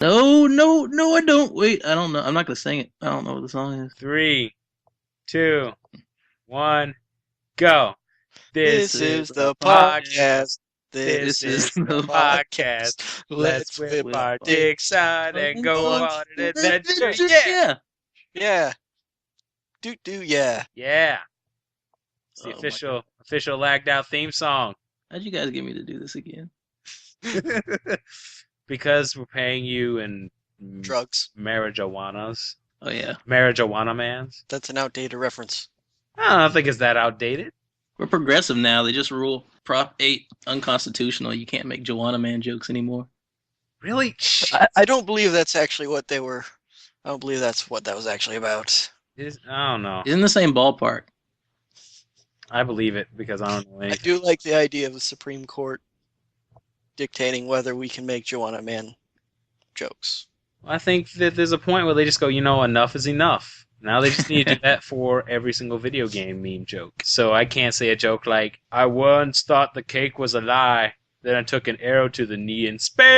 No, no, no, I don't. Wait, I don't know. I'm not gonna sing it. I don't know what the song is. 3, 2, 1, go. This This is is the the podcast. podcast. This This is is the the podcast. podcast. Let's Let's whip whip our our dicks dicks out out and and go go on an on adventure. adventure. Yeah. Yeah. Yeah. Yeah. Yeah. It's the Oh my official lagged out theme song. How'd you guys get me to do this again? Because we're paying you in Drugs. marijuanas. Oh yeah. Marijuana mans. That's an outdated reference. I don't think it's that outdated. We're progressive now. They just rule Prop 8 unconstitutional. You can't make Joanna Man jokes anymore. Really? I don't believe that's actually what they were. I don't believe that's what that was actually about. I don't know. He's in the same ballpark. I believe it because I don't know I anything. do like the idea of the Supreme Court dictating whether we can make Joanna Man jokes. I think that there's a point where they just go, enough is enough. Now they just need to do that for every single video game meme joke. So I can't say a joke like, I once thought the cake was a lie, then I took an arrow to the knee in space.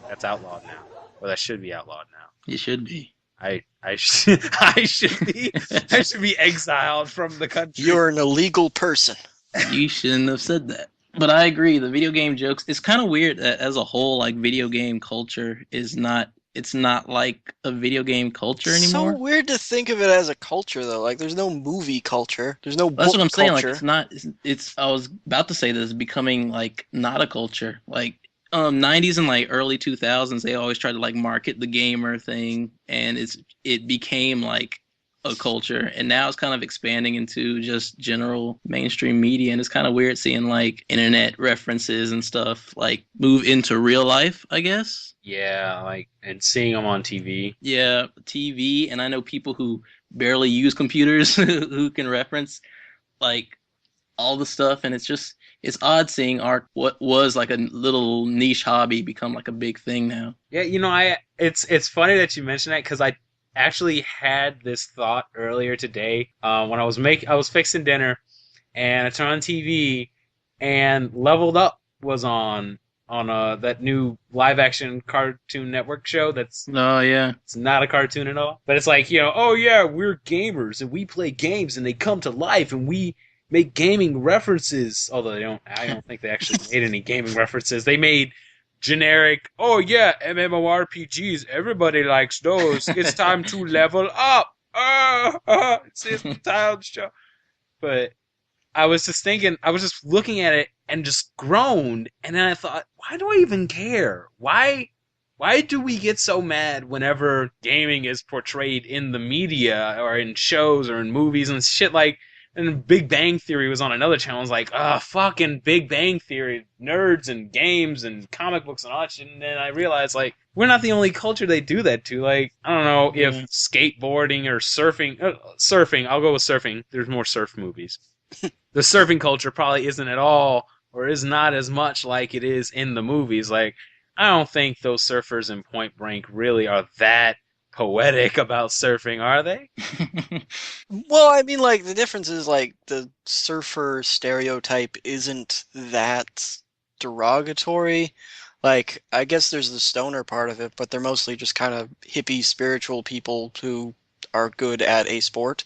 That's outlawed now. Or that should be outlawed now. You should be. I should I should be I should be exiled from the country. You're an illegal person. You shouldn't have said that. But I agree. The video game jokes. It's kind of weird that as a whole, like video game culture is not. It's not like a video game culture So anymore. weird to think of it as a culture, though. Like, there's no movie culture. There's no That's book what I'm saying. Like culture. it's not. It's. I was about to say this is becoming like not a culture. Like 90s and like early 2000s, they always tried to like market the gamer thing, and it became like a culture, and now it's kind of expanding into just general mainstream media, and it's kind of weird seeing like internet references and stuff like move into real life, I guess. Yeah, and seeing them on TV. Yeah, TV, and I know people who barely use computers who can reference like all the stuff, and it's odd seeing art what was like a little niche hobby become like a big thing now. Yeah, it's funny that you mentioned that because I actually had this thought earlier today when I was fixing dinner and I turned on TV and Leveled Up was on that new live action Cartoon Network show that's Oh yeah. it's not a cartoon at all, but it's like oh yeah, we're gamers and we play games and they come to life and we make gaming references. Although I don't think they actually made any gaming references. They made generic, oh yeah, MMORPGs, everybody likes those. It's time to level up. It's the title show. But I was just thinking, I was just looking at it and just groaned, and then I thought, why do I even care? Why do we get so mad whenever gaming is portrayed in the media or in shows or in movies and shit like? And Big Bang Theory was on another channel. I was like, fucking Big Bang Theory, nerds and games and comic books and all that shit. And then I realized, like, we're not the only culture they do that to. Like, I don't know if skateboarding or surfing, I'll go with surfing. There's more surf movies. The surfing culture probably isn't at all or is not as much like it is in the movies. Like, I don't think those surfers in Point Break really are that poetic about surfing, are they? Well, I mean, like, the difference is, like, the surfer stereotype isn't that derogatory. Like, I guess there's the stoner part of it, but they're mostly just kind of hippie, spiritual people who are good at a sport,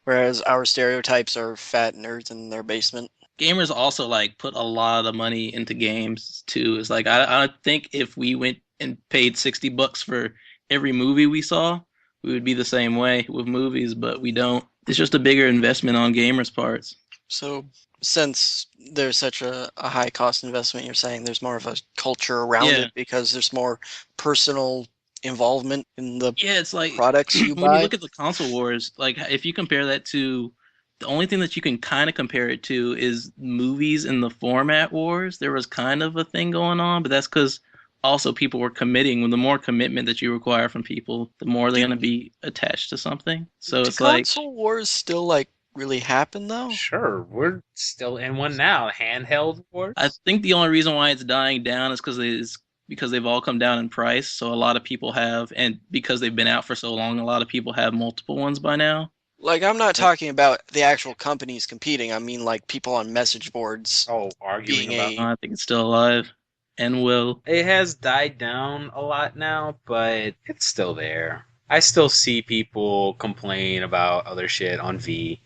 whereas our stereotypes are fat nerds in their basement. Gamers also like put a lot of money into games too. It's like I think if we went and paid $60 for every movie we saw, we would be the same way with movies, but we don't. It's just a bigger investment on gamers' parts. So, since there's such a high cost investment, you're saying there's more of a culture around Yeah. it because there's more personal involvement in the Yeah, it's like products you when you buy. look at the console wars, like if you compare that to the only thing that you can kind of compare it to is movies in the format wars. There was kind of a thing going on, but that's because also people were committing. When the more commitment that you require from people, the more they're Do, going to be attached to something. So do it's like, console wars still like really happen though? Sure, we're still in one now. Handheld I wars. think the only reason why it's dying down is because they've all come down in price. So a lot of people have, and because they've been out for so long, a lot of people have multiple ones by now. Like, I'm not talking about the actual companies competing. I mean, like, people on message boards Oh, arguing being about. a... I think it's still alive and will. It has died down a lot now, but it's still there. I still see people complain about other shit on V,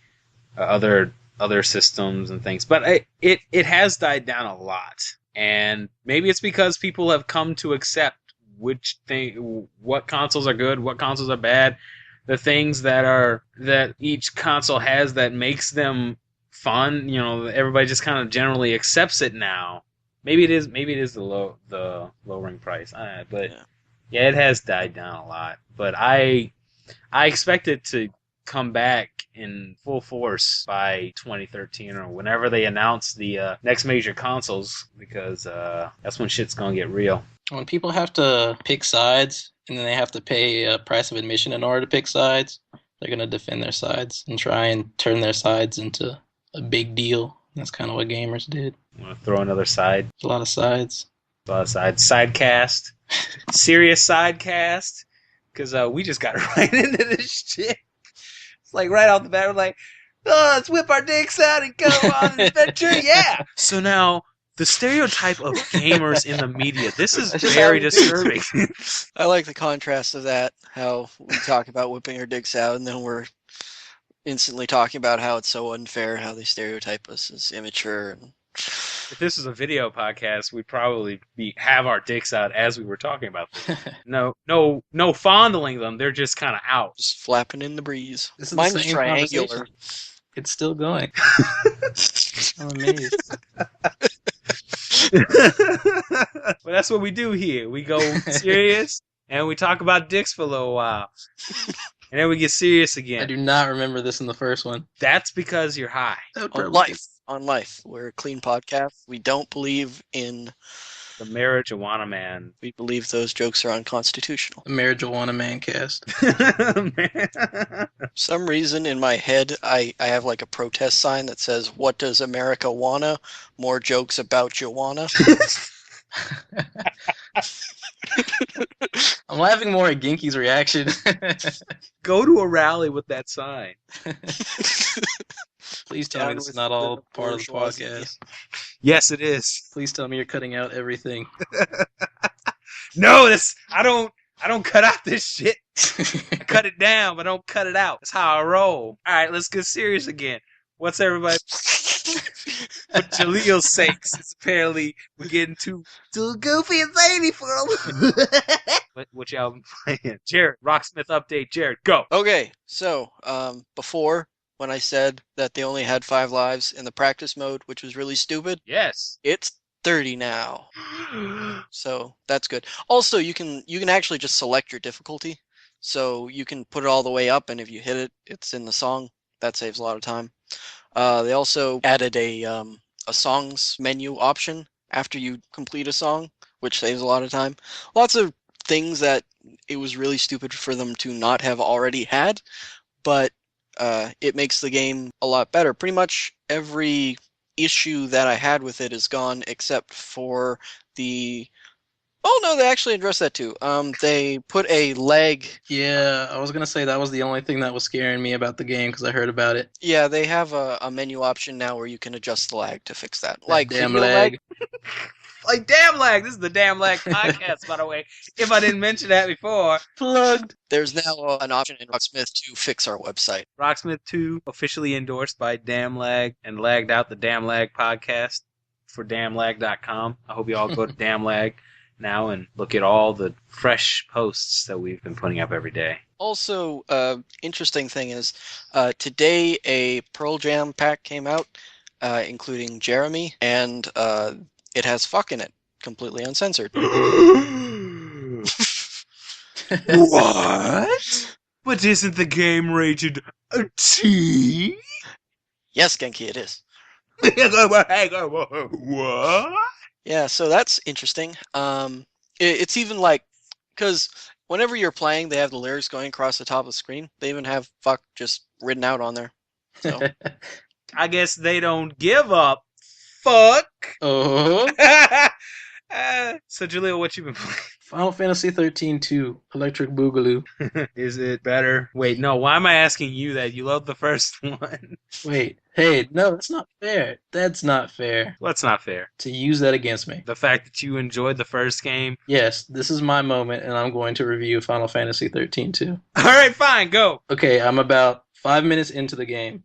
other systems and things, but it has died down a lot, and maybe it's because people have come to accept what consoles are good, what consoles are bad, the things that each console has that makes them fun. Everybody just kind of generally accepts it now. Maybe it is the lowering price, but Yeah. yeah, it has died down a lot. But I expect it to come back in full force by 2013 or whenever they announce the next major consoles, because that's when shit's gonna get real. When people have to pick sides and then they have to pay a price of admission in order to pick sides, they're going to defend their sides and try and turn their sides into a big deal. That's kind of what gamers did. Want to throw another side? A lot of sides. A lot of sides. Sidecast. Serious sidecast. Because we just got right into this shit. It's like right off the bat, we're like, oh, let's whip our dicks out and go on an adventure. Yeah. So now, the stereotype of gamers in the media. This is very disturbing. I like the contrast of that, how we talk about whipping our dicks out, and then we're instantly talking about how it's so unfair, how they stereotype us as immature. And... If this was a video podcast, we'd probably have our dicks out as we were talking about this. No fondling them. They're just kind of out. Just flapping in the breeze. This is the Mine's same triangular. conversation. It's still going. I'm amazed. But that's what we do here. We go serious and we talk about dicks for a little while. And then we get serious again. I do not remember this in the first one. That's because you're high. On life. We're a clean podcast. We don't believe in The marijuana man. We believe those jokes are unconstitutional. The Marijuana Man cast. For some reason in my head, I have like a protest sign that says, "What does America wanna? More jokes about Joanna." I'm laughing more at Genki's reaction. Go to a rally with that sign. Please tell me this is not all part of the podcast. Yes, it is. Please tell me you're cutting out everything. No, I don't cut out this shit. I cut it down, but I don't cut it out. That's how I roll. All right, let's get serious again. What's everybody? For Jaleel's sakes, it's apparently we're getting too goofy and zany for him. What y'all been playing? Jared, Rocksmith update. Jared, go. Okay, so before when I said that they only had 5 lives in the practice mode, which was really stupid, Yes. it's 30 now. So that's good. Also, you can actually just select your difficulty, so you can put it all the way up, and if you hit it, it's in the song. That saves a lot of time. They also added a songs menu option after you complete a song, which saves a lot of time. Lots of things that it was really stupid for them to not have already had, but it makes the game a lot better. Pretty much every issue that I had with it is gone except for the... Oh no, they actually addressed that too. They put a lag... Yeah, I was going to say that was the only thing that was scaring me about the game because I heard about it. Yeah, they have a menu option now where you can adjust the lag to fix that. Like damn lag. Like damn lag. This is the Damn Lag podcast, by the way. If I didn't mention that before. Plugged. There's now an option in Rocksmith to fix our website. Rocksmith 2, officially endorsed by Damn Lag and lagged out the Damn Lag podcast for damnlag.com. I hope you all go to Damn Lag now and look at all the fresh posts that we've been putting up every day. Also, interesting thing is, today a Pearl Jam pack came out, including Jeremy, and it has fuck in it, completely uncensored. What? But isn't the game rated a T? Yes, Genki, it is. What? Yeah, so that's interesting. It's even like, because whenever you're playing, they have the lyrics going across the top of the screen. They even have fuck just written out on there. So I guess they don't give up. Fuck. Oh. So Jaleel, what you been playing? Final Fantasy 13-2, Electric Boogaloo. Is it better? Wait, no. Why am I asking you that? You love the first one. Wait, hey, no, that's not fair. That's not fair What's not fair? to use that against me. The fact that you enjoyed the first game. Yes, this is my moment, and I'm going to review Final Fantasy 13-2. All right, fine, go. Okay, I'm about 5 minutes into the game.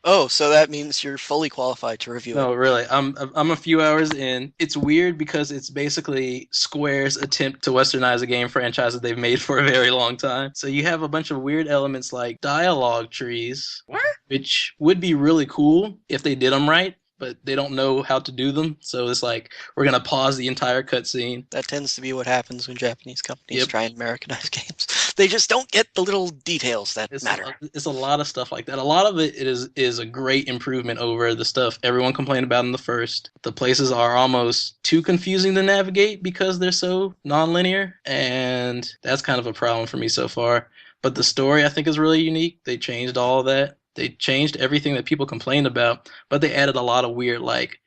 Oh, so that means you're fully qualified to review it. No, really, I'm a few hours in. It's weird because it's basically Square's attempt to westernize a game franchise that they've made for a very long time. So you have a bunch of weird elements like dialogue trees, What? which would be really cool if they did them right, but they don't know how to do them. So it's like, we're going to pause the entire cutscene. That tends to be what happens when Japanese companies Yep. try and Americanize games. They just don't get the little details that matter. It's a lot of stuff like that. A lot of it is a great improvement over the stuff everyone complained about in the first. The places are almost too confusing to navigate because they're so non-linear, and that's kind of a problem for me so far. But the story, I think, is really unique. They changed all of that. They changed everything that people complained about, but they added a lot of weird, like,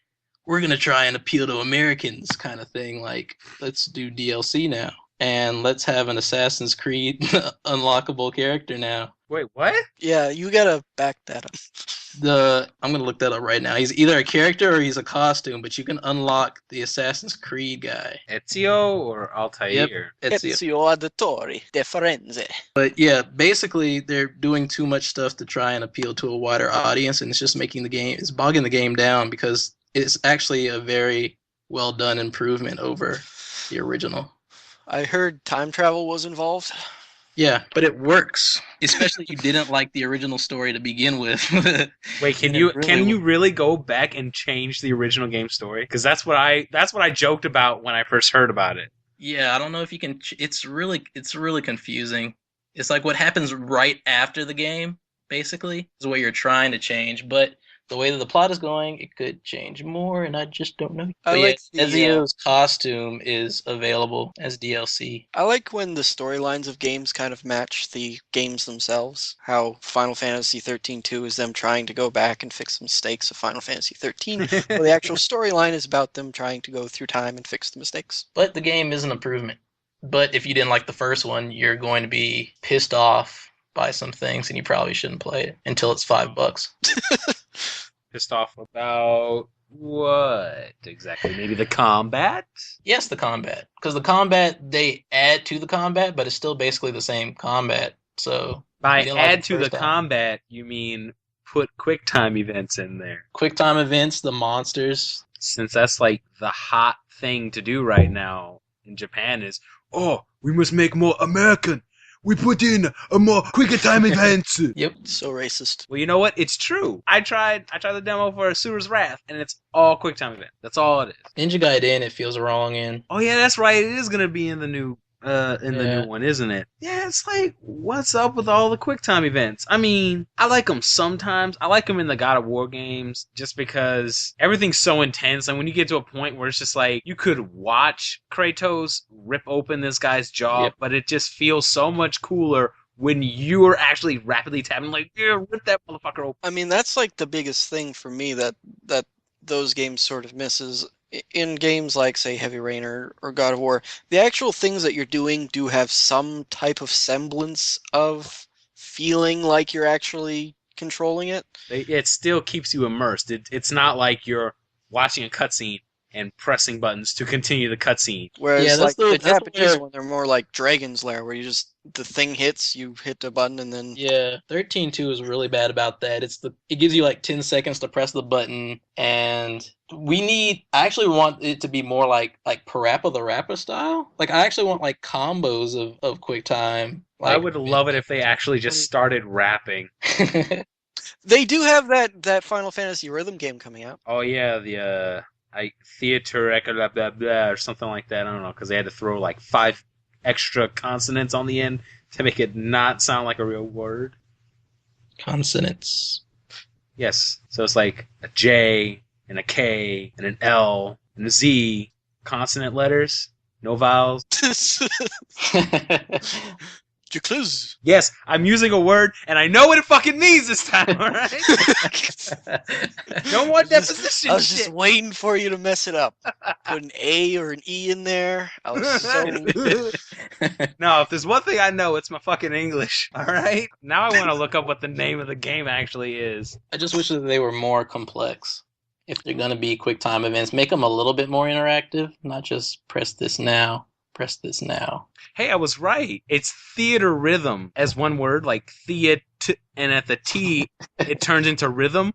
we're going to try and appeal to Americans kind of thing. Like, let's do DLC now. And let's have an Assassin's Creed unlockable character now. Wait, what? Yeah, you gotta back that up. I'm gonna look that up right now. He's either a character or he's a costume, but you can unlock the Assassin's Creed guy. Ezio or Altair? Yep. Ezio. Ezio Auditore de Firenze. But yeah, basically they're doing too much stuff to try and appeal to a wider audience, and it's just it's bogging the game down because it's actually a very well done improvement over the original. I heard time travel was involved. Yeah, but it works. Especially if you didn't like the original story to begin with. Wait, can you really go back and change the original game story? Because that's what I joked about when I first heard about it. Yeah, I don't know if you can. It's really confusing. It's like what happens right after the game, basically, is what you're trying to change. But the way that the plot is going, it could change more, and I just don't know. But yeah, Ezio's costume is available as DLC. I like when the storylines of games kind of match the games themselves. How Final Fantasy 13-2 is them trying to go back and fix the mistakes of Final Fantasy 13, while the actual storyline is about them trying to go through time and fix the mistakes. But the game is an improvement. But if you didn't like the first one, you're going to be pissed off by some things, and you probably shouldn't play it until it's $5. Pissed off about what exactly? Maybe the combat? Yes, the combat. Because the combat, they add to the combat, but it's still basically the same combat. So by add to the combat, you mean put QuickTime events in there. QuickTime events, the monsters. Since that's like the hot thing to do right now in Japan is, oh, we must make more American. We put in a more quicker time events. Yep. So racist. Well, you know what? It's true. I tried the demo for Asura's Wrath, and it's all quick time event. That's all it is. Ninja Gaiden, it feels wrong in. Oh yeah, that's right. It is gonna be in the new the new one, isn't it? Yeah, it's like, what's up with all the quick time events? I mean, I like them sometimes. I like them in the God of War games just because everything's so intense. And when you get to a point where it's just like, you could watch Kratos rip open this guy's jaw, but it just feels so much cooler when you're actually rapidly tapping, like, yeah, rip that motherfucker open. I mean, that's like the biggest thing for me that those games sort of misses. In games like, say, Heavy Rain or God of War, the actual things that you're doing do have some type of semblance of feeling like you're actually controlling it. It still keeps you immersed. It's not like you're watching a cutscene and pressing buttons to continue the cutscene. Whereas the Japanese one, they're more like Dragon's Lair, where you just, the thing hits, you hit a button, and then... Yeah, 13.2 is really bad about that. It gives you like 10 seconds to press the button, and I actually want it to be more like Parappa the Rapper style. Like, I actually want like combos of QuickTime. Like, I would love it if they actually just started rapping. They do have that Final Fantasy rhythm game coming out. Oh yeah, the theater blah blah blah or something like that. I don't know, because they had to throw like 5 extra consonants on the end to make it not sound like a real word. Consonants. Yes. So it's like a J and a K and an L and a Z, consonant letters, no vowels. Jacluz. Yes, I'm using a word, and I know what it fucking means this time, alright? No more deposition I was just shit. waiting for you to mess it up. Put an A or an E in there. I was so. No, if there's one thing I know, it's my fucking English, alright? Now I want to look up what the name of the game actually is. I just wish that they were more complex. If they're going to be quick time events, make them a little bit more interactive, not just press this now, press this now. Hey, I was right. It's theater rhythm as one word, like theat, and at the T, it turns into rhythm.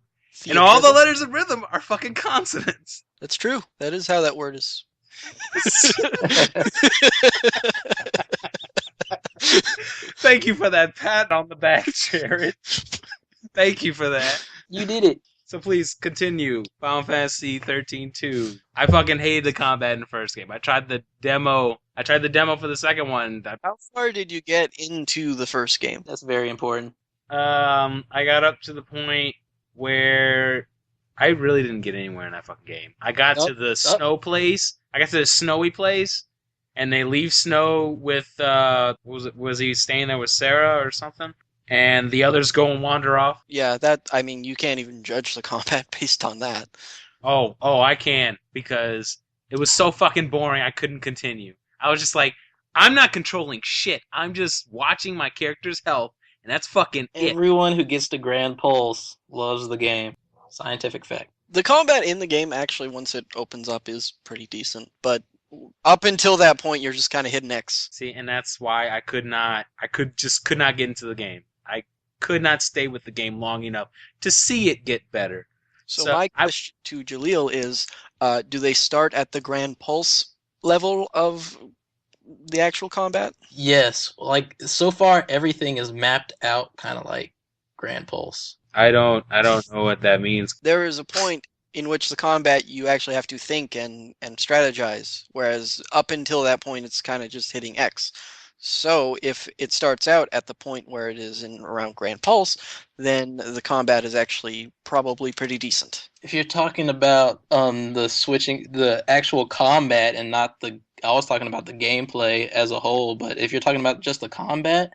And all the letters of rhythm are fucking consonants. That's true. That is how that word is. Thank you for that pat on the back, Jared. Thank you for that. You did it. So please continue. Final Fantasy 13-2. I fucking hated the combat in the first game. I tried the demo for the second one. How far did you get into the first game? That's very important. I got up to the point where I really didn't get anywhere in that fucking game. I got to the snow place. I got to the snowy place, and they leave Snow with was he staying there with Sarah or something? And the others go and wander off. Yeah, you can't even judge the combat based on that. Oh, I can, because it was so fucking boring I couldn't continue. I was just like, I'm not controlling shit. I'm just watching my character's health, and that's fucking it. Everyone who gets to Grand Pulse loves the game. Scientific fact. The combat in the game, actually, once it opens up, is pretty decent, but up until that point, you're just kind of hitting X. See, and that's why I could not get into the game. I could not stay with the game long enough to see it get better. So my question to Jaleel is, do they start at the Grand Pulse level of the actual combat? Yes. Like, so far, everything is mapped out kind of like Grand Pulse. I don't know what that means. There is a point in which the combat you actually have to think and strategize, whereas up until that point it's kind of just hitting X. So if it starts out at the point where it is in around Grand Pulse, then the combat is actually probably pretty decent. If you're talking about the actual combat and not I was talking about the gameplay as a whole, but if you're talking about just the combat,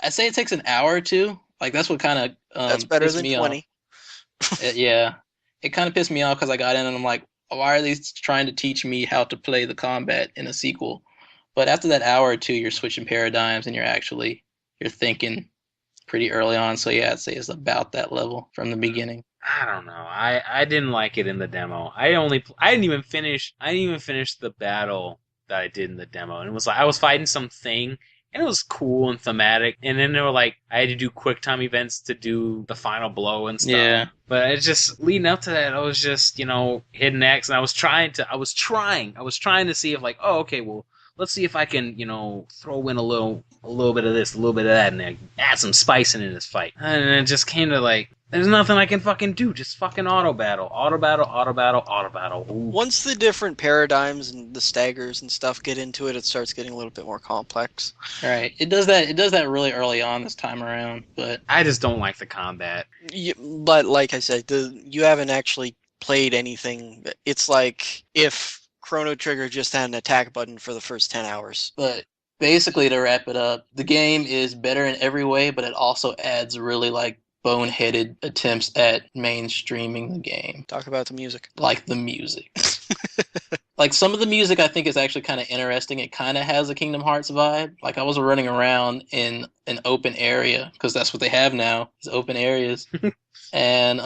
I'd say it takes an hour or two. Like, that's what kind of that's better than 20. Yeah. It kind of pissed me off because I got in and I'm like, why are they trying to teach me how to play the combat in a sequel? But after that hour or two, you're switching paradigms and you're thinking pretty early on. So yeah, I'd say it's about that level from the beginning. I don't know. I didn't like it in the demo. I didn't even finish the battle that I did in the demo. And it was like I was fighting something, and it was cool and thematic. And then they were like, I had to do quick time events to do the final blow and stuff. Yeah. But it's just leading up to that, I was just, hitting X, and I was trying to see if, like, oh, okay, well, let's see if I can, throw in a little bit of this, a little bit of that, and then add some spice in this fight. And it just came to, like, there's nothing I can fucking do. Just fucking auto battle. Ooh. Once the different paradigms and the staggers and stuff get into it, it starts getting a little bit more complex. Right. It does that really early on this time around, but I just don't like the combat. But like I said, you haven't actually played anything. It's like if Chrono Trigger just had an attack button for the first 10 hours. But basically, to wrap it up, the game is better in every way, but it also adds really, like, boneheaded attempts at mainstreaming the game. Talk about the music. Like the music. Like, some of the music I think is actually kind of interesting. It kind of has a Kingdom Hearts vibe. Like, I was running around in an open area, because that's what they have now, is open areas. And,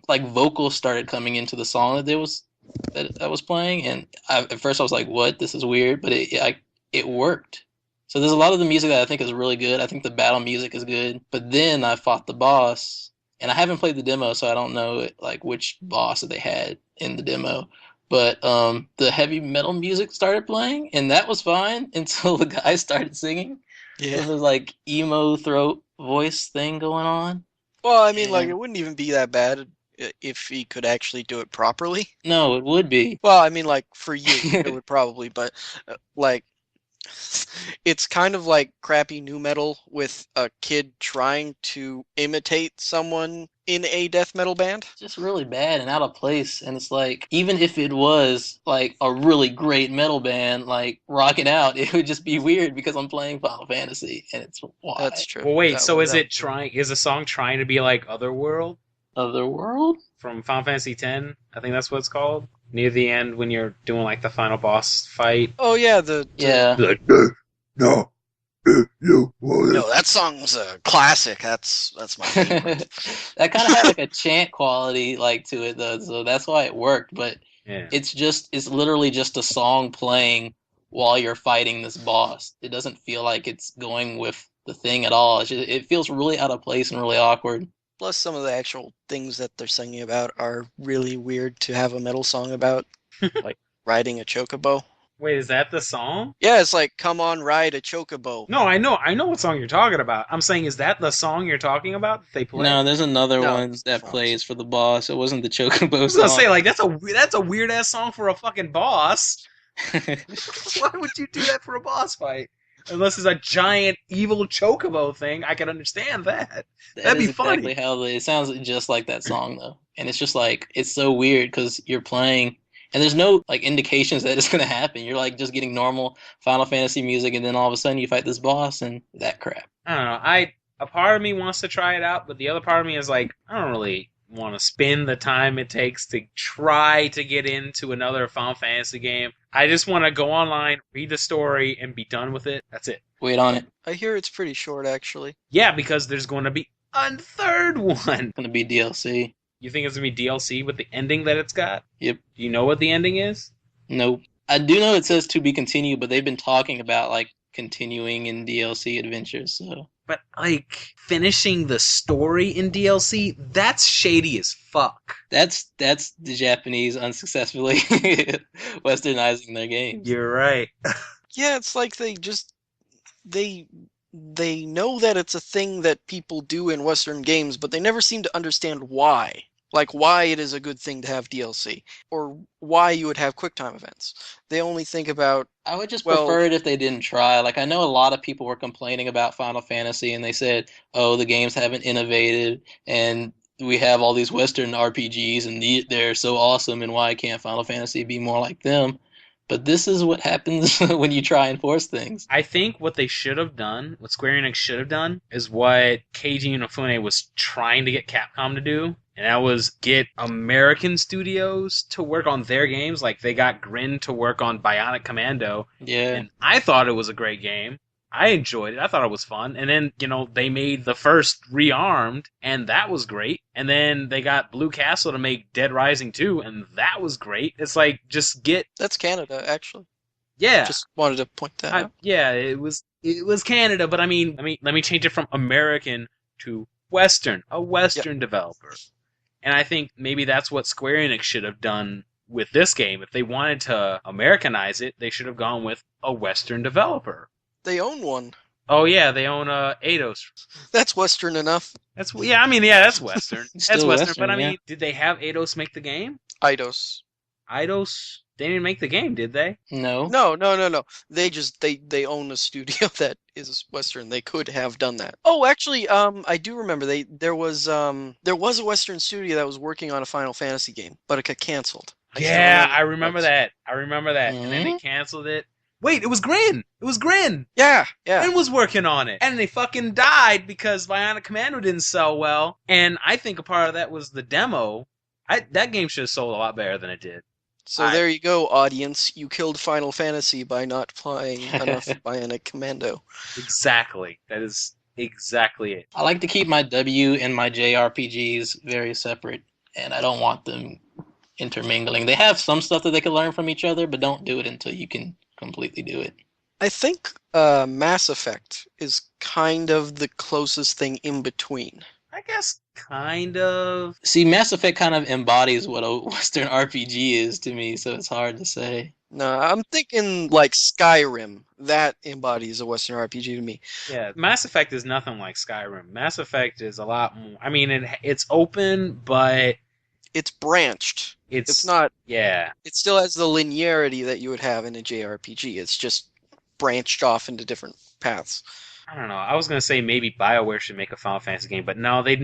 like, vocals started coming into the song that I was playing, and at first I was like, what? This is weird, but it worked. So there's a lot of the music that I think is really good. I think the battle music is good. But then I fought the boss, and I haven't played the demo, so I don't know like which boss that they had in the demo. But the heavy metal music started playing, and that was fine until the guy started singing. Yeah. There was like emo throat voice thing going on. Well, I mean, like, it wouldn't even be that bad if he could actually do it properly. No, it would be. Well, I mean, like, for you, it would probably, but, like, it's kind of like crappy new metal with a kid trying to imitate someone in a death metal band. Just really bad and out of place. And it's like, even if it was like a really great metal band, like Rock It Out, it would just be weird because I'm playing Final Fantasy, and it's That's why. true. Well, wait. That So would is that it trying? Is the song trying to be like Otherworld Otherworld? from Final Fantasy X? I think that's what it's called. Near the end, when you're doing like the final boss fight. Oh yeah, the Yeah. Like, no, no, that song's a classic. That's my favorite. That kind of had like a chant quality like to it though, so that's why it worked. But yeah. it's literally just a song playing while you're fighting this boss. It doesn't feel like it's going with the thing at all. It feels really out of place and really awkward. Plus, some of the actual things that they're singing about are really weird to have a metal song about, like riding a chocobo. Wait, is that the song? Yeah, it's like, come on, ride a chocobo. No, I know what song you're talking about. I'm saying, is that the song you're talking about that they play? No, there's another No, one it's that different. plays for the boss. It wasn't the I Chocobo was gonna song. say like that's a weird ass song for a fucking boss. Why would you do that for a boss fight? Unless it's a giant evil chocobo thing, I can understand that. That'd be funny. Exactly how it sounds just like that song though, and it's just like it's so weird because you're playing and there's no like indications that it's gonna happen. You're like just getting normal Final Fantasy music, and then all of a sudden you fight this boss and that crap. I don't know. A part of me wants to try it out, but the other part of me is like, I don't really want to spend the time it takes to try to get into another Final Fantasy game. I just want to go online, read the story, and be done with it. That's it. Wait on it. I hear it's pretty short, actually. Yeah, because there's going to be a third one. It's gonna be DLC. You think it's going to be DLC with the ending that it's got? Yep. Do you know what the ending is? Nope. I do know it says to be continued, but they've been talking about like continuing in DLC adventures. So But, like, finishing the story in DLC, that's shady as fuck. that's the Japanese unsuccessfully westernizing their games. You're right. Yeah, it's like they know that it's a thing that people do in Western games, but they never seem to understand why. Like why it is a good thing to have DLC, or why you would have QuickTime events. They only think about, I would just well, prefer it if they didn't try. Like I know a lot of people were complaining about Final Fantasy and they said, "Oh, the games haven't innovated and we have all these Western RPGs and they're so awesome and why can't Final Fantasy be more like them?" But this is what happens when you try and force things. I think what they should have done, what Square Enix should have done, is what Keiji Inafune was trying to get Capcom to do. And that was get American studios to work on their games. Like, they got Grin to work on Bionic Commando. Yeah. And I thought it was a great game. I enjoyed it. I thought it was fun. And then, they made the first Rearmed, and that was great. And then they got Blue Castle to make Dead Rising 2, and that was great. It's like, just get... that's Canada, actually. Yeah. Just wanted to point that out. Yeah, it was Canada, but I mean, let me change it from American to Western, a Western developer. And I think maybe that's what Square Enix should have done with this game. If they wanted to Americanize it, they should have gone with a Western developer. They own one. Oh yeah, they own Eidos. That's Western enough. That's that's Western. It's That's still Western, Western, but I yeah. mean, did they have Eidos make the game? Eidos. Eidos, they didn't make the game, did they? No. No. They own a studio that is Western. They could have done that. Oh, actually, I do remember there was a Western studio that was working on a Final Fantasy game, but it got canceled. Yeah, I what it remember was. that. I remember that. And then they canceled it. Wait, it was Grin. It was Grin. Yeah. Grin was working on it. And they fucking died because Bionic Commando didn't sell well. And I think a part of that was the demo. That game should have sold a lot better than it did. So there you go, audience. You killed Final Fantasy by not playing enough Bionic Commando. Exactly. That is exactly it. I like to keep my W and my JRPGs very separate, and I don't want them intermingling. They have some stuff that they can learn from each other, but don't do it until you can completely do it. I think Mass Effect is kind of the closest thing in between. I guess kind of. See, Mass Effect kind of embodies what a Western RPG is to me, so it's hard to say. No, I'm thinking like Skyrim. That embodies a Western RPG to me. Yeah, Mass Effect is nothing like Skyrim. Mass Effect is a lot more. I mean, it's open, but It's branched. it's not. Yeah. It still has the linearity that you would have in a JRPG. It's just branched off into different paths. I don't know. I was gonna say maybe BioWare should make a Final Fantasy game, but no, they'd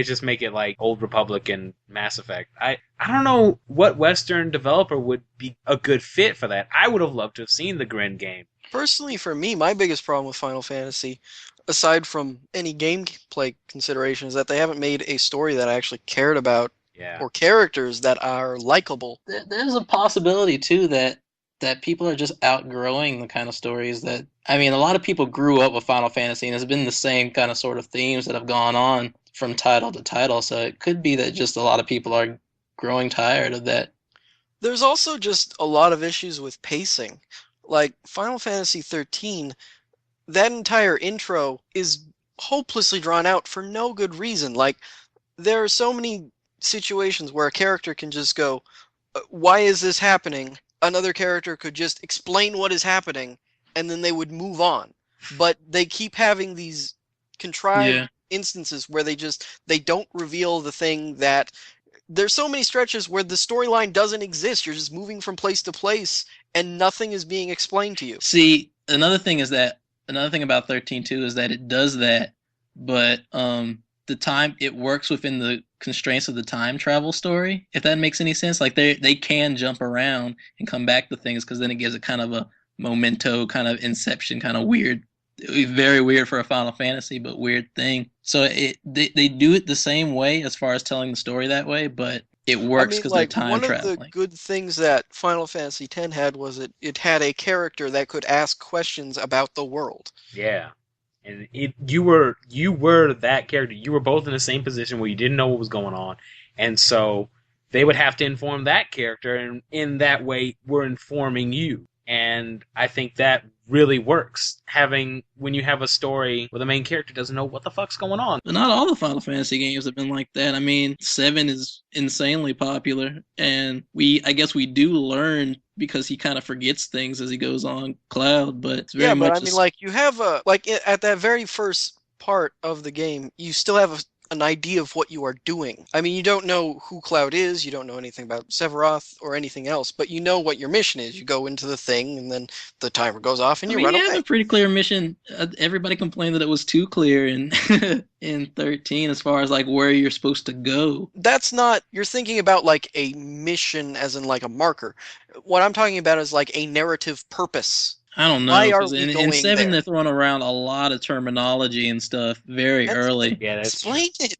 just make it like Old Republic and Mass Effect. I don't know what Western developer would be a good fit for that. I would have loved to have seen the Grin game. Personally, for me, my biggest problem with Final Fantasy, aside from any gameplay consideration, is that they haven't made a story that I actually cared about Yeah. or characters that are likable. There's a possibility too that people are just outgrowing the kind of stories that I mean, a lot of people grew up with Final Fantasy, and it's been the same kind of sort of themes that have gone on from title to title. So it could be that just a lot of people are growing tired of that. There's also just a lot of issues with pacing. Like Final Fantasy 13, that entire intro is hopelessly drawn out for no good reason. Like, there are so many situations where a character can just go, why is this happening? Another character could just explain what is happening, and then they would move on. But they keep having these contrived instances where they don't reveal the thing that there's so many stretches where the storyline doesn't exist. You're just moving from place to place and nothing is being explained to you. See, another thing about 13 too is that it does that, but the time it works within the constraints of the time travel story, if that makes any sense. Like they can jump around and come back to things because then it gives it kind of a memento, kind of Inception, kind of weird, very weird for a Final Fantasy, but weird thing. So they do it the same way as far as telling the story that way, but it works because they're time traveling. One of the good things that Final Fantasy X had was it had a character that could ask questions about the world. Yeah. And you were that character. You were both in the same position where you didn't know what was going on. And so they would have to inform that character, and in that way we're informing you. And I think that really works. When you have a story where the main character doesn't know what the fuck's going on. But not all the Final Fantasy games have been like that. I mean, 7 is insanely popular, and I guess we do learn because he kind of forgets things as he goes on Cloud, but it's very much... I mean, like, you have at that very first part of the game, you still have an idea of what you are doing. I mean, you don't know who Cloud is, you don't know anything about Sephiroth or anything else, but you know what your mission is. You go into the thing, and then the timer goes off, and you run away. You have a pretty clear mission. Everybody complained that it was too clear in in 13 as far as like where you're supposed to go. That's not... You're thinking about like a mission as in like a marker. What I'm talking about is like a narrative purpose. I don't know. Why are we in going 7, there? they're throwing around a lot of terminology and stuff very early. Yeah, that's Explain it.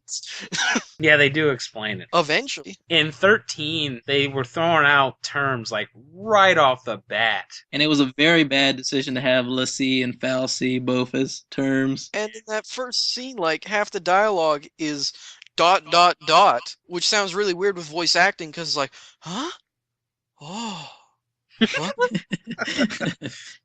Yeah, they do explain it. Eventually. In 13, they were throwing out terms like right off the bat. And it was a very bad decision to have Lassie and Falsey both as terms. And in that first scene, like, half the dialogue is ... which sounds really weird with voice acting because it's like, huh? Oh. What?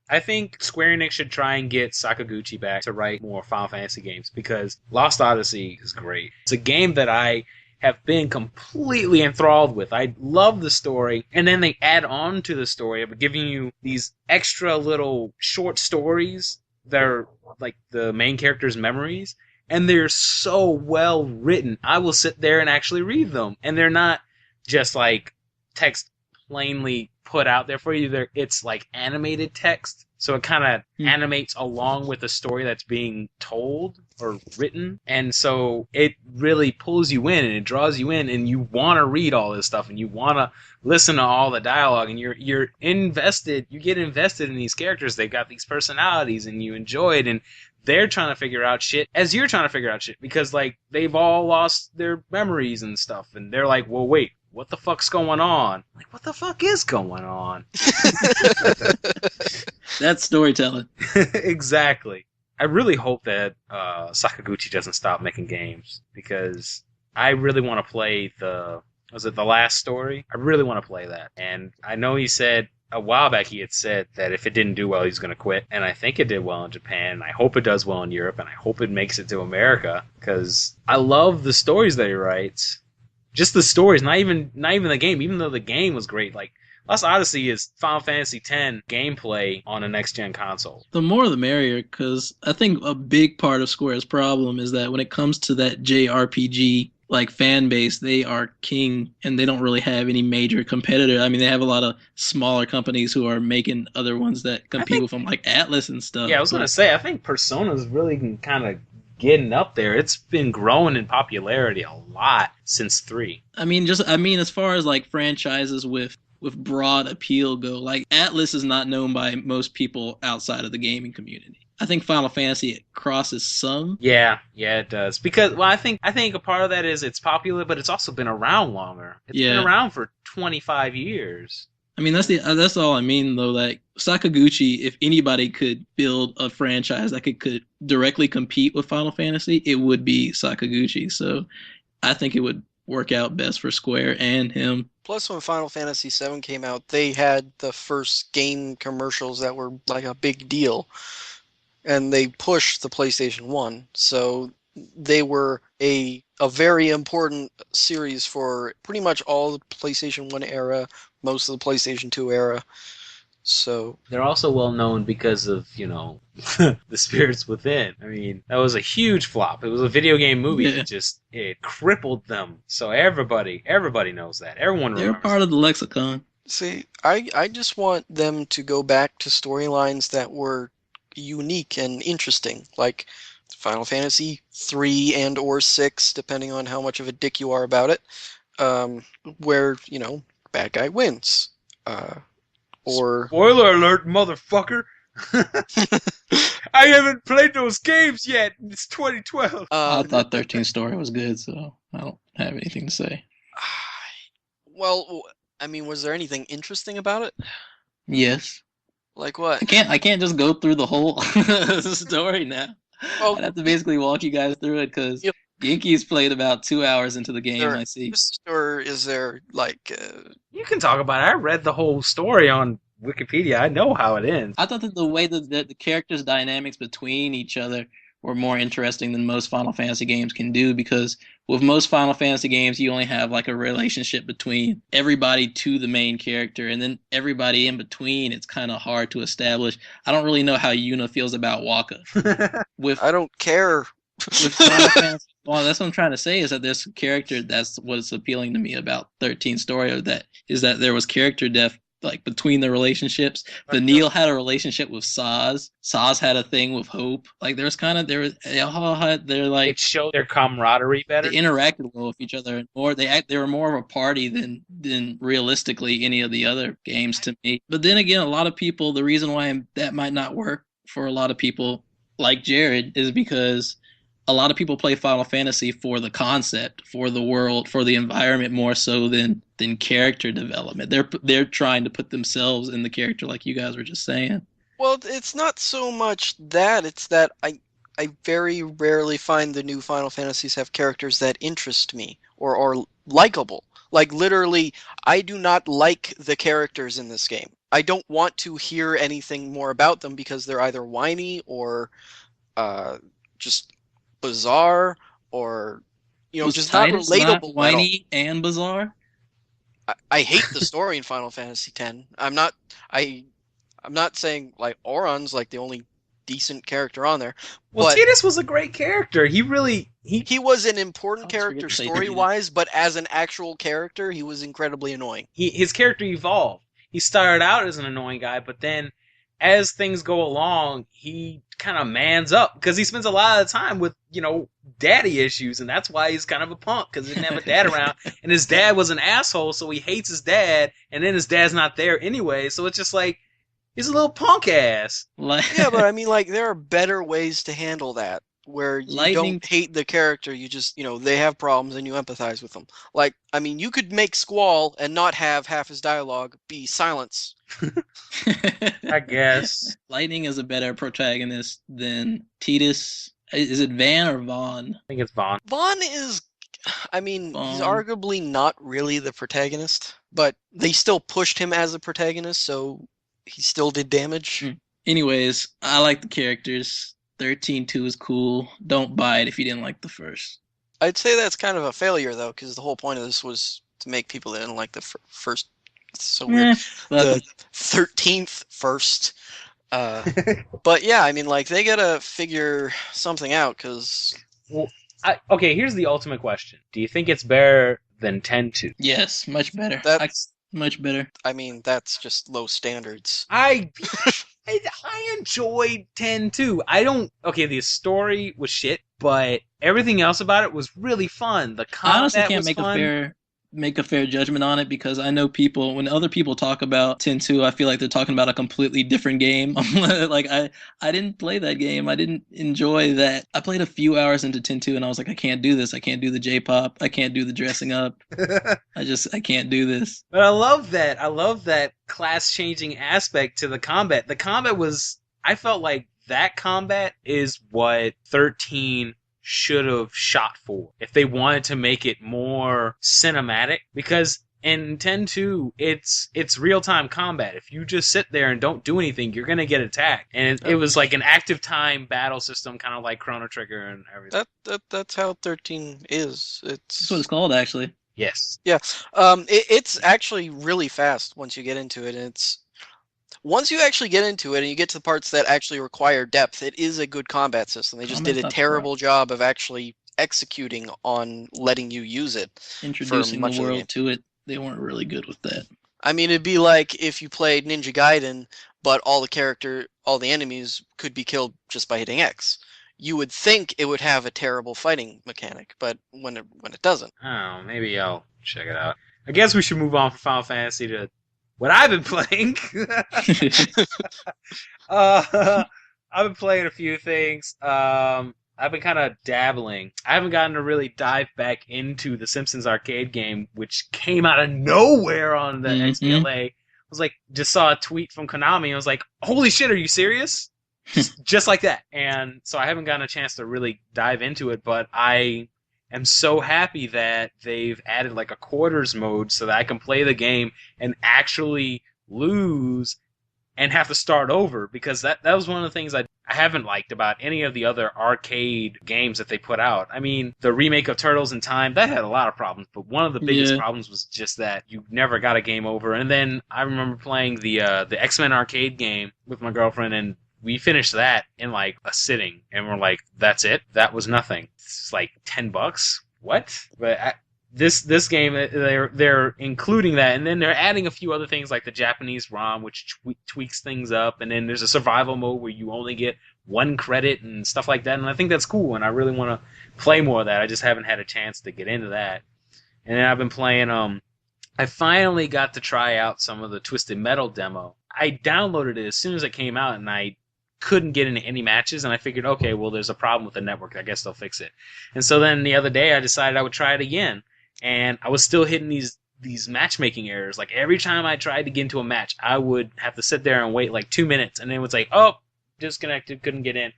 I think Square Enix should try and get Sakaguchi back to write more Final Fantasy games because Lost Odyssey is great. It's a game that I have been completely enthralled with. I love the story, and then they add on to the story of giving you these extra little short stories that are like the main character's memories, and they're so well written. I will sit there and actually read them, and they're not just like text plainly put out there for you. It's like animated text, so it kind of animates along with the story that's being told or written, and so it really pulls you in and it draws you in, and you want to read all this stuff and you want to listen to all the dialogue, and you're invested. You get invested in these characters. They've got these personalities, and you enjoy it, and they're trying to figure out shit as you're trying to figure out shit because like they've all lost their memories and stuff, and they're like, well, wait, what the fuck's going on? Like, what the fuck is going on? That's storytelling. Exactly. I really hope that Sakaguchi doesn't stop making games because I really want to play the Last Story? I really want to play that. And I know he said a while back he had said that if it didn't do well, he was going to quit. And I think it did well in Japan. And I hope it does well in Europe. And I hope it makes it to America because I love the stories that he writes. Just the stories, not even the game. Even though the game was great, like Lost Odyssey is Final Fantasy X gameplay on a next-gen console. The more the merrier, because I think a big part of Square's problem is that when it comes to that JRPG like fan base, they are king, and they don't really have any major competitor. I mean, they have a lot of smaller companies who are making other ones that I compete think, with them, like Atlas and yeah, I stuff. was gonna But say, I think Persona's really kind of getting up there. It's been growing in popularity a lot since 3. I mean, as far as like franchises with broad appeal go, like Atlas is not known by most people outside of the gaming community. I think Final Fantasy it crosses some. Yeah, yeah, it does. Because well, I think a part of that is it's popular, but it's also been around longer. It's been Yeah, around for 25 years. I mean that's all I mean though. Like Sakaguchi, if anybody could build a franchise that could directly compete with Final Fantasy, it would be Sakaguchi. So I think it would work out best for Square and him. Plus, when Final Fantasy VII came out, they had the first game commercials that were like a big deal, and they pushed the PlayStation 1. So they were a very important series for pretty much all the PlayStation 1 era, most of the PlayStation 2 era. So They're also well known because of, the Spirits Within. I mean, that was a huge flop. It was a video game movie Yeah, that just it crippled them. So everybody knows that. Everyone they're remembers part of the lexicon. see, I just want them to go back to storylines that were unique and interesting, like Final Fantasy 3 and or 6, depending on how much of a dick you are about it, where, bad guy wins. Or Spoiler alert, motherfucker! I haven't played those games yet. It's 2012. I um, thought 13 Story was good, so I don't have anything to say. well, I mean, was there anything interesting about it? Yes. Like what? I can't just go through the whole story now. Well, I'd have to basically walk you guys through it because you Genki's played about 2 hours into the game, there, I see. or is there like You can talk about it. I read the whole story on Wikipedia. I know how it ends. I thought that the way that the characters' dynamics between each other were more interesting than most Final Fantasy games can do because with most Final Fantasy games, you only have like a relationship between everybody to the main character, and then everybody in between. It's kind of hard to establish. I don't really know how Yuna feels about Waka. With I don't care. with Final Fantasy, well, that's what I'm trying to say is that this character. That's what's appealing to me about 13 Story. Of that is that there was character depth like between the relationships. The Neil had a relationship with Saz. Saz had a thing with Hope. Like there's kind of they all had they're It like showed their camaraderie better. they interacted well with each other and more they were more of a party than realistically any of the other games to me. But then again, a lot of people the reason why that might not work for a lot of people like Jared is because a lot of people play Final Fantasy for the concept, for the world, for the environment more so than character development. They're trying to put themselves in the character, like you guys were just saying. Well, it's not so much that, it's that I very rarely find the new Final Fantasies have characters that interest me or are likable. Like literally, I do not like the characters in this game. I don't want to hear anything more about them because they're either whiny or just bizarre or Was just not Titus not relatable at all. whiny and bizarre? I hate the story in Final Fantasy X. I'm not saying like Auron's like the only decent character on there, Well, but Tidus was a great character. he was an I important always forget character to say story Tidus. wise, but as an actual character, he was incredibly annoying. his character evolved. He started out as an annoying guy, but then as things go along, he kind of mans up because he spends a lot of the time with daddy issues, and that's why he's kind of a punk because he didn't have a dad around, and his dad was an asshole, so he hates his dad, and then his dad's not there anyway, so it's just like he's a little punk ass. Yeah, but I mean, like, there are better ways to handle that where you Lightning. don't hate the character, you just, they have problems and you empathize with them. Like, I mean, you could make Squall and not have half his dialogue be silence. I guess. Lightning is a better protagonist than Titus. Is it Van or Vaughn? I think it's Vaughn. Vaughn is, I mean, he's Vaughn. arguably not really the protagonist, but they still pushed him as a protagonist, so he still did damage. Anyways, I like the characters. 13-2 is cool. Don't buy it if you didn't like the first. I'd say that's kind of a failure, though, because the whole point of this was to make people that didn't like the first. It's so weird. The 13th first. But yeah, I mean, like, they gotta figure something out, because Well, Okay, here's the ultimate question. Do you think it's better than 10-2? Yes, much better. That's, Much better. I mean, that's just low standards. I enjoyed 10-2. I don't. Okay, the story was shit, but everything else about it was really fun. The I honestly combat can't was fun. make a fair judgment on it because I know people when other people talk about 10-2, I feel like they're talking about a completely different game. Like I didn't play that game. I didn't enjoy that. I played a few hours into 10-2 and I was like I can't do this. I can't do the J-pop. I can't do the dressing up. I can't do this. But I love that. I love that class changing aspect to the combat. The combat was. I felt like that combat is what 13 should have shot for if they wanted to make it more cinematic. Because in 10-2, it's real time combat. If you just sit there and don't do anything, you're gonna get attacked. And it was like an active time battle system, kind of like Chrono Trigger and everything. That's how 13 is. That's what it's called actually. Yes. Yeah. It's actually really fast once you get into it, and once you actually get into it and you get to the parts that actually require depth, it is a good combat system. They just did a terrible job of actually executing on letting you use it. Introducing the world to it. They weren't really good with that. I mean, it'd be like if you played Ninja Gaiden, but all the enemies could be killed just by hitting X. You would think it would have a terrible fighting mechanic, but when it doesn't. Oh, maybe I'll check it out. I guess we should move on from Final Fantasy to what I've been playing. I've been playing a few things. I've been kind of dabbling. I haven't gotten to really dive back into the Simpsons arcade game, which came out of nowhere on the XBLA. I was like, just saw a tweet from Konami. I was like, holy shit, are you serious? Just like that. And so I haven't gotten a chance to really dive into it, but I am so happy that they've added like a quarters mode so that I can play the game and actually lose and have to start over, because that was one of the things I haven't liked about any of the other arcade games that they put out. I mean, the remake of Turtles in Time, that had a lot of problems, but one of the biggest problems was just that you never got a game over. And then I remember playing the X-Men arcade game with my girlfriend, and we finished that in like a sitting, and we're like, that's it? That was nothing. It's like $10. What? But this game, they're including that, and then they're adding a few other things like the Japanese ROM, which tweaks things up, and then there's a survival mode where you only get 1 credit and stuff like that, and I think that's cool, and I really want to play more of that. I just haven't had a chance to get into that. And then I've been playing, I finally got to try out some of the Twisted Metal demo. I downloaded it as soon as it came out, and I couldn't get into any matches, and I figured, okay, well, there's a problem with the network. I guess they'll fix it. And so then the other day, I decided I would try it again. And I was still hitting these matchmaking errors. Like every time I tried to get into a match, I would have to sit there and wait like 2 minutes, and then it would say, "Oh, disconnected, couldn't get in."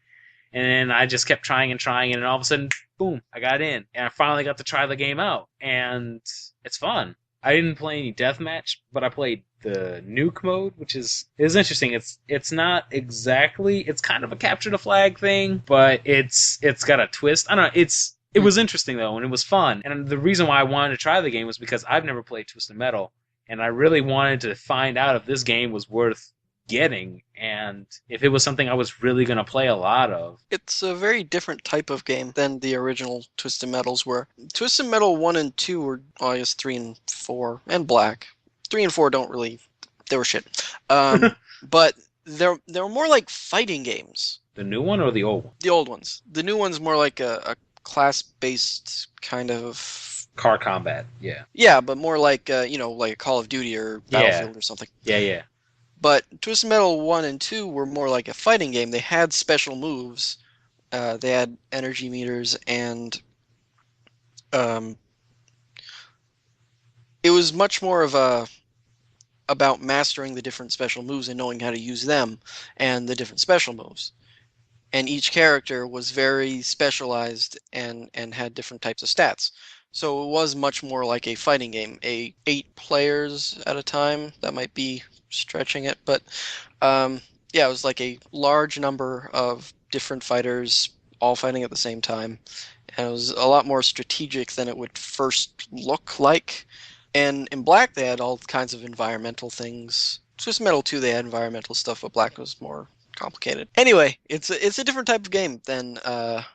And then I just kept trying, and all of a sudden, boom, I got in, and I finally got to try the game out, and it's fun. I didn't play any deathmatch, but I played the nuke mode, which is interesting. It's not exactly, it's kind of a capture the flag thing, but it's got a twist. I don't know. It was interesting, though, and it was fun. And the reason why I wanted to try the game was because I've never played Twisted Metal, and I really wanted to find out if this game was worth getting, and if it was something I was really going to play a lot of. It's a very different type of game than the original Twisted Metals were. Twisted Metal 1 and 2 were, well, I guess 3 and 4, and Black. 3 and 4 don't really... They were shit. But they're more like fighting games. The new one or the old one? The old ones. The new one's more like a class-based kind of car combat. Yeah. Yeah, but more like like Call of Duty or Battlefield or something. Yeah. But Twisted Metal 1 and 2 were more like a fighting game. They had special moves. They had energy meters, and it was much more of about mastering the different special moves and knowing how to use them and the different special moves. And each character was very specialized and had different types of stats. So it was much more like a fighting game. 8 players at a time. That might be stretching it, but it was like a large number of different fighters all fighting at the same time. And it was a lot more strategic than it would first look like. And in Black, they had all kinds of environmental things. Twisted Metal 2, they had environmental stuff, but Black was more complicated. Anyway, it's a different type of game than the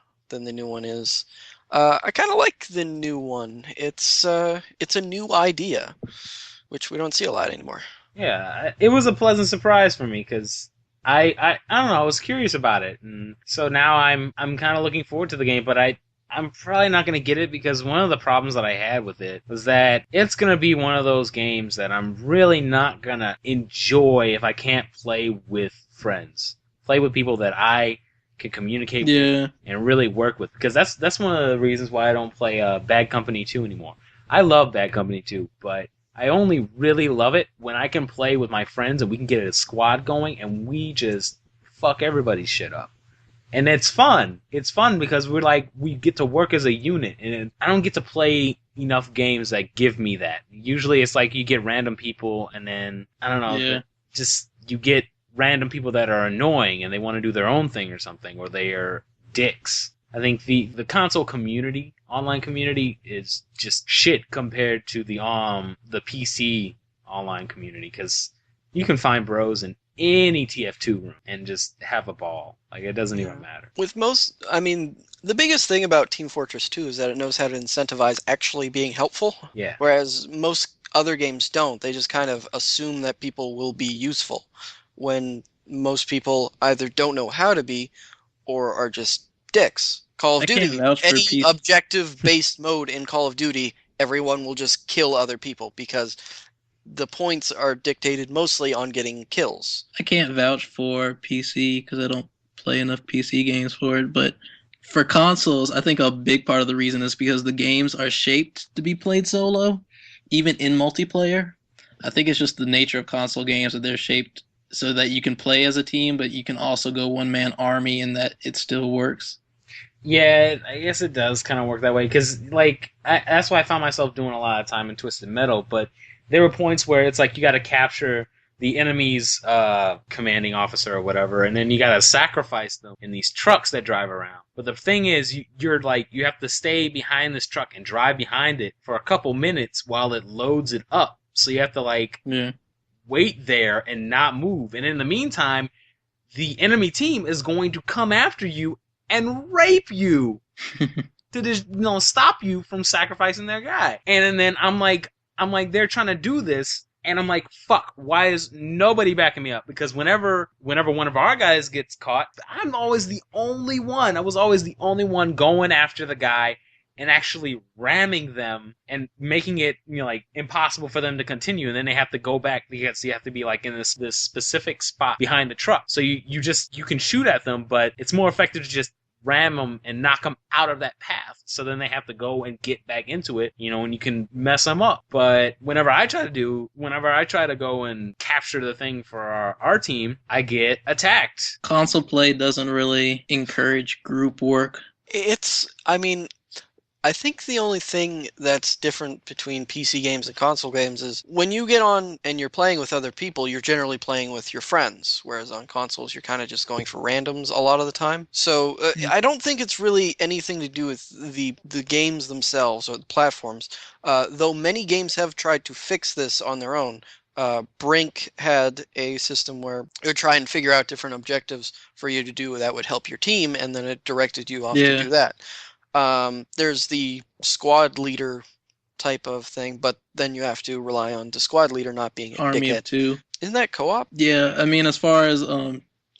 new one is. I kind of like the new one. It's a new idea, which we don't see a lot anymore. Yeah, it was a pleasant surprise for me because I don't know, I was curious about it, and so now I'm kind of looking forward to the game, but I'm probably not going to get it because one of the problems that I had with it was that it's going to be one of those games that I'm really not going to enjoy if I can't play with friends, play with people that I can communicate with Yeah, and really work with, because that's one of the reasons why I don't play Bad Company 2 anymore. I love Bad Company 2, but I only really love it when I can play with my friends and we can get a squad going and we just fuck everybody's shit up. And it's fun. It's fun because we get to work as a unit, and I don't get to play enough games that give me that. Usually, it's like you get random people, and then I don't know, yeah. just you get random people that are annoying and they want to do their own thing or something, or they are dicks. I think the console community, online community, is just shit compared to the PC online community, because you can find bros in any TF2 room and just have a ball. Like, it doesn't Yeah. even matter. With most, I mean, the biggest thing about Team Fortress 2 is that it knows how to incentivize actually being helpful, Yeah. whereas most other games don't. They just kind of assume that people will be useful, when most people either don't know how to be or are just dicks. Call of I can't Duty, vouch for any PC. objective-based mode in Call of Duty, everyone will just kill other people because the points are dictated mostly on getting kills. I can't vouch for PC because I don't play enough PC games for it. But for consoles, I think a big part of the reason is because the games are shaped to be played solo, even in multiplayer. I think it's just the nature of console games that they're shaped so that you can play as a team, but you can also go one man army and that it still works. Yeah, I guess it does kind of work that way because, that's why I found myself doing a lot of time in Twisted Metal. But there were points where it's like you got to capture the enemy's commanding officer or whatever, and then you got to sacrifice them in these trucks that drive around. But the thing is, you have to stay behind this truck and drive behind it for a couple minutes while it loads it up. So you have to Yeah. wait there and not move, and in the meantime, the enemy team is going to come after you and rape you to just stop you from sacrificing their guy. And then I'm like they're trying to do this, and I'm like, fuck, why is nobody backing me up? Because whenever one of our guys gets caught, I'm always the only one. I was always the only one going after the guy and actually ramming them and making it impossible for them to continue, and then they have to go back because you have to be in this specific spot behind the truck. So you can shoot at them, but it's more effective to just ram them and knock them out of that path. So then they have to go and get back into it, and you can mess them up. But whenever I try to go and capture the thing for our team, I get attacked. Console play doesn't really encourage group work. I mean, I think the only thing that's different between PC games and console games is when you get on and you're playing with other people, you're generally playing with your friends, whereas on consoles, you're kind of just going for randoms a lot of the time. So I don't think it's really anything to do with the games themselves or the platforms, though many games have tried to fix this on their own. Brink had a system where it would try and figure out different objectives for you to do that would help your team, and then it directed you off to Yeah. do that. There's the squad leader type of thing, but then you have to rely on the squad leader not being a Army of dickhead. Two. Isn't that co-op? Yeah, I mean, as far as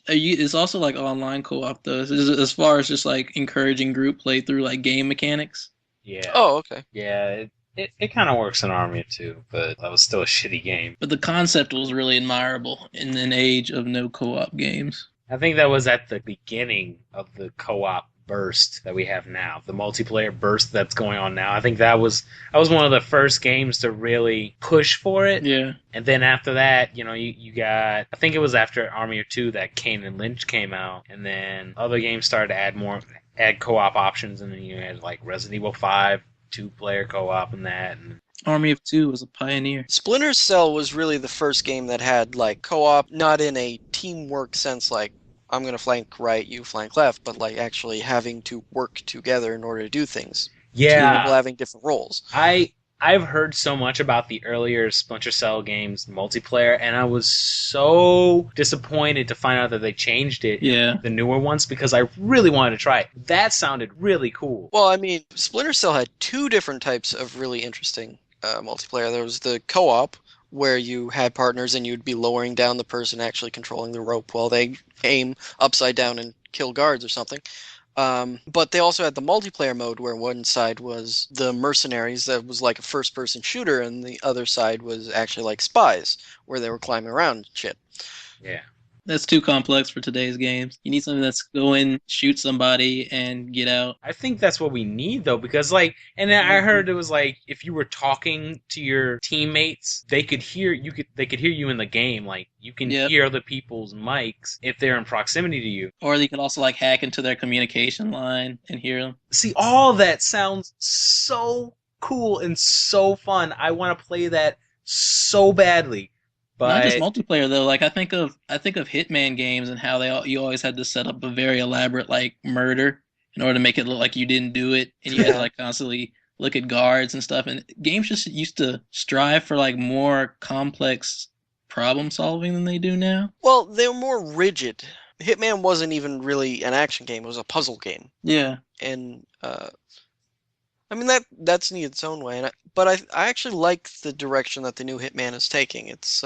it's also like online co-op though. As far as just like encouraging group play through like game mechanics. Yeah. Oh, okay. Yeah, it kind of works in Army too, but that was still a shitty game. But the concept was really admirable in an age of no co-op games. I think that was at the beginning of the co-op burst that we have now, the multiplayer burst that's going on now. I think that was one of the first games to really push for it. Yeah. And then after that, you got, I think it was after Army of Two that Kane and Lynch came out, and then other games started to add co-op options, and then you had like Resident Evil 5 2-player co-op and that. And Army of Two was a pioneer. Splinter Cell was really the first game that had like co-op, not in a teamwork sense, like I'm going to flank right, you flank left, but like actually having to work together in order to do things. Two people yeah, having different roles. I I've heard so much about the earlier Splinter Cell games multiplayer, and I was so disappointed to find out that they changed it Yeah. in the newer ones because I really wanted to try it. That sounded really cool. Well, I mean, Splinter Cell had two different types of really interesting multiplayer. There was the co-op, where you had partners and you'd be lowering down the person actually controlling the rope while they aim upside down and kill guards or something. But they also had the multiplayer mode where one side was the mercenaries that was like a first-person shooter, and the other side was actually like spies, where they were climbing around and shit. Yeah. That's too complex for today's games. You need something that's go in, shoot somebody, and get out. I think that's what we need though, because like, and I heard it was like if you were talking to your teammates, they could hear you in the game. Like you can hear other people's mics if they're in proximity to you. Or you could also like hack into their communication line and hear them. See, all that sounds so cool and so fun. I want to play that so badly. But not just multiplayer though. Like I think of Hitman games and how you always had to set up a very elaborate like murder in order to make it look like you didn't do it, and you had to like constantly look at guards and stuff. And games just used to strive for like more complex problem solving than they do now. Well, they were more rigid. Hitman wasn't even really an action game; it was a puzzle game. Yeah, and I mean that's neat its own way, but I actually like the direction that the new Hitman is taking. It's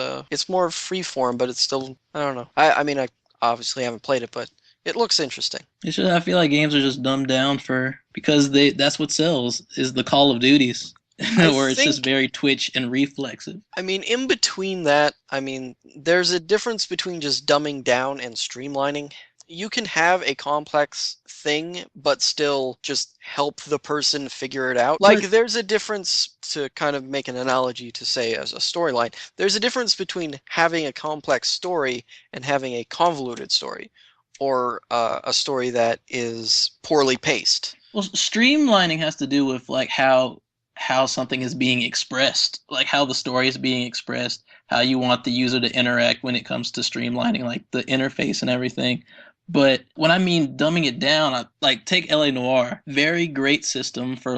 more freeform, but it's still, I don't know. I mean I obviously haven't played it, but it looks interesting. It's just, I feel like games are just dumbed down because that's what sells is the Call of Duties. Where it's just very twitch and reflexive. I mean, in between that, I mean, there's a difference between just dumbing down and streamlining. You can have a complex thing, but still just help the person figure it out. Like, there's a difference, to kind of make an analogy to say as a storyline, there's a difference between having a complex story and having a convoluted story, or a story that is poorly paced. Well, streamlining has to do with, like, how something is being expressed, like how the story is being expressed, how you want the user to interact when it comes to streamlining, like the interface and everything. But when I mean dumbing it down, like take LA Noire, very great system for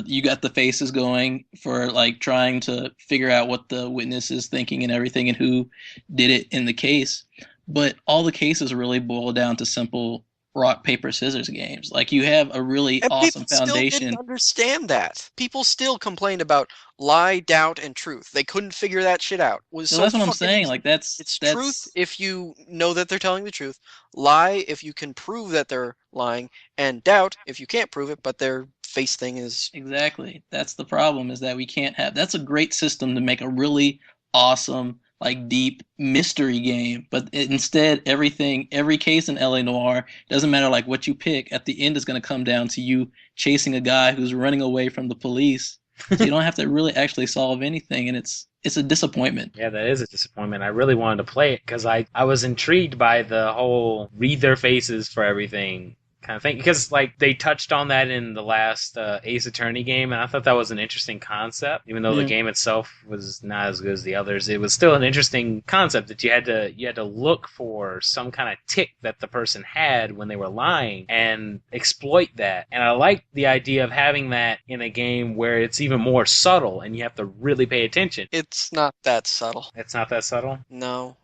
you got the faces going for like trying to figure out what the witness is thinking and everything and who did it in the case. But all the cases really boil down to simple rock, paper, scissors games. Like you have a really awesome foundation. People still didn't understand that. People still complained about lie, doubt, and truth. They couldn't figure that shit out. So that's what I'm saying. Easy. Like that's truth if you know that they're telling the truth. Lie if you can prove that they're lying, and doubt if you can't prove it, but their face thing is exactly. That's the problem. Is that we can't have. That's a great system to make a really awesome, like deep mystery game, but instead every case in LA Noire, doesn't matter like what you pick, at the end is going to come down to you chasing a guy who's running away from the police. So you don't have to really actually solve anything, and it's a disappointment. Yeah, that is a disappointment. I really wanted to play it because I was intrigued by the whole read their faces for everything kind of thing, because like they touched on that in the last Ace Attorney game, and I thought that was an interesting concept. Even though the game itself was not as good as the others, it was still an interesting concept that you had to look for some kind of tick that the person had when they were lying and exploit that. And I like the idea of having that in a game where it's even more subtle and you have to really pay attention. It's not that subtle. It's not that subtle? No.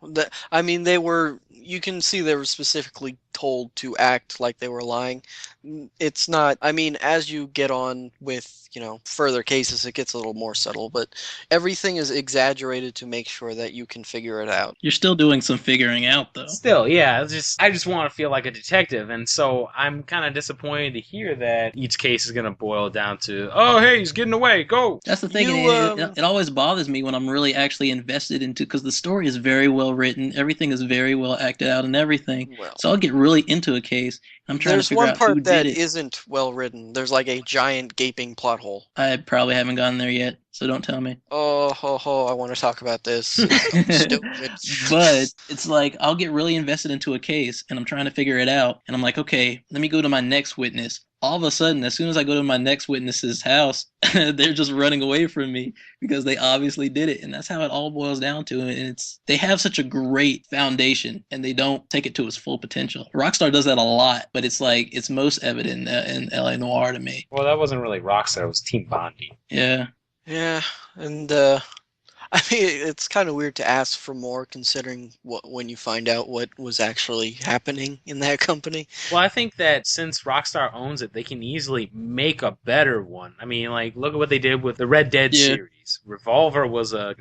I mean, you can see they were specifically told to act like they were lying. It's not, I mean, as you get on with, further cases, it gets a little more subtle, but everything is exaggerated to make sure that you can figure it out. You're still doing some figuring out, though. Still, yeah. I just want to feel like a detective, and so I'm kind of disappointed to hear that each case is going to boil down to, oh, hey, he's getting away, go! That's the thing, it always bothers me when I'm really actually invested into, because the story is very well written, everything is very well acted out and everything, so I'll get really into a case. I'm trying to figure out who did it. There's one part that isn't well written. There's like a giant gaping plot hole. I probably haven't gotten there yet, so don't tell me. I want to talk about this. Stupid. But it's like, I'll get really invested into a case, and I'm trying to figure it out, and I'm like, okay, let me go to my next witness. All of a sudden, as soon as I go to my next witness's house, they're just running away from me because they obviously did it. And that's how it all boils down to. And they have such a great foundation and they don't take it to its full potential. Rockstar does that a lot, but it's like, it's most evident in LA Noire to me. Well, that wasn't really Rockstar, it was Team Bondi. Yeah. Yeah, and I mean, it's kind of weird to ask for more considering what when you find out what was actually happening in that company. Well, I think that since Rockstar owns it, they can easily make a better one. I mean, like, look at what they did with the Red Dead Yeah. series. Revolver was a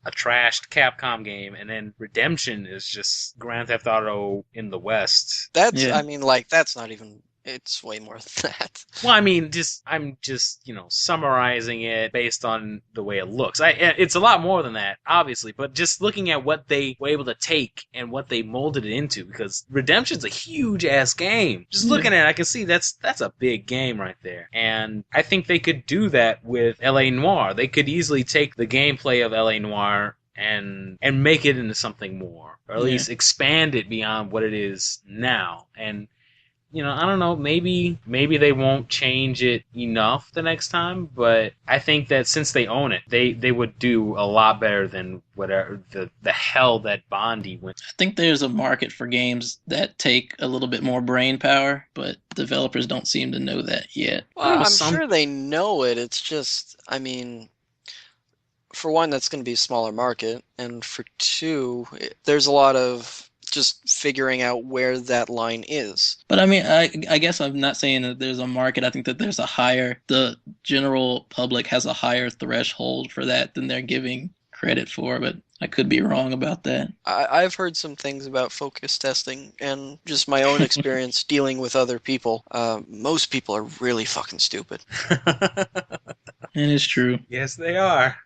trashed Capcom game, and then Redemption is just Grand Theft Auto in the West. That's, Yeah. I mean, like, that's not even, it's way more than that. Well, I mean, I'm just summarizing it based on the way it looks. It's a lot more than that, obviously, but just looking at what they were able to take and what they molded it into, because Redemption's a huge ass game. Just looking at it, I can see that's a big game right there, and I think they could do that with L.A. Noire. They could easily take the gameplay of L.A. Noire and make it into something more, or at least expand it beyond what it is now, and I don't know, maybe they won't change it enough the next time, but I think that since they own it, they would do a lot better than whatever the hell that Bondi went. I think there's a market for games that take a little bit more brain power, but developers don't seem to know that yet. Well, I'm sure they know it. It's just, I mean, for one, that's going to be a smaller market, and for two, there's a lot of just figuring out where that line is. But I mean, I guess I'm not saying that there's a market. I think that the general public has a higher threshold for that than they're giving credit for, but I could be wrong about that. I've heard some things about focus testing and just my own experience dealing with other people. Most people are really fucking stupid. And it's true. Yes, they are.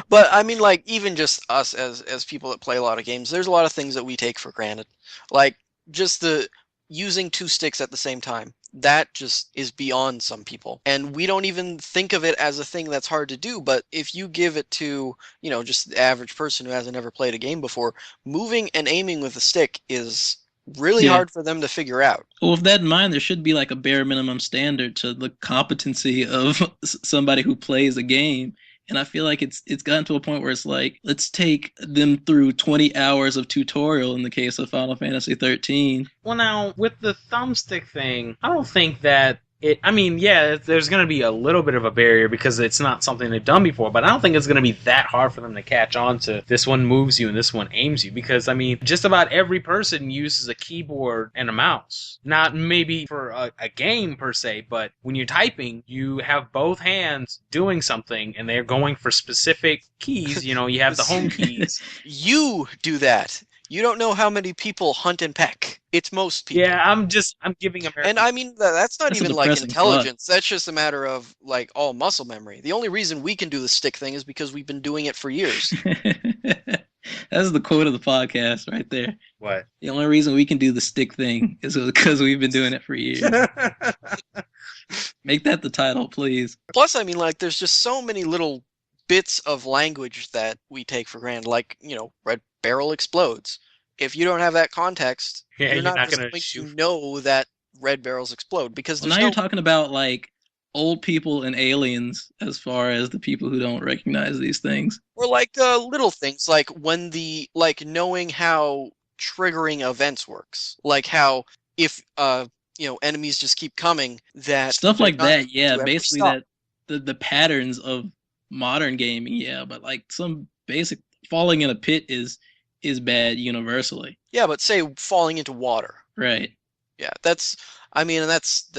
But I mean, like, even just us as people that play a lot of games, there's a lot of things that we take for granted. Like, just the using two sticks at the same time. That just is beyond some people. And we don't even think of it as a thing that's hard to do, but if you give it to, just the average person who hasn't ever played a game before, moving and aiming with a stick is really hard for them to figure out. Well, with that in mind, there should be like a bare minimum standard to the competency of somebody who plays a game. And I feel like it's gotten to a point where it's like, let's take them through 20 hours of tutorial in the case of Final Fantasy 13. Well, now, with the thumbstick thing, I don't think that I mean, yeah, there's going to be a little bit of a barrier because it's not something they've done before, but I don't think it's going to be that hard for them to catch on to this one moves you and this one aims you, because, I mean, just about every person uses a keyboard and a mouse. Not maybe for a game per se, but when you're typing, you have both hands doing something and they're going for specific keys. You have the home keys. You do that. You don't know how many people hunt and peck. It's most people. Yeah, I'm giving American. And I mean, that's not That's even a like depressing intelligence. That's just a matter of like all muscle memory. The only reason we can do the stick thing is because we've been doing it for years. That's the quote of the podcast right there. What? The only reason we can do the stick thing is because we've been doing it for years. Make that the title, please. Plus, I mean, like, there's just so many little bits of language that we take for granted. Like, red barrel explodes. If you don't have that context, you're not just going to know that red barrels explode, because now you're talking about like old people and aliens as far as the people who don't recognize these things. Or like little things, like when knowing how triggering events works, like how if enemies just keep coming, that stuff like that. Yeah, basically that the patterns of modern gaming. Yeah, but like some basic falling in a pit is bad universally. Yeah, but say falling into water. Right. Yeah, that's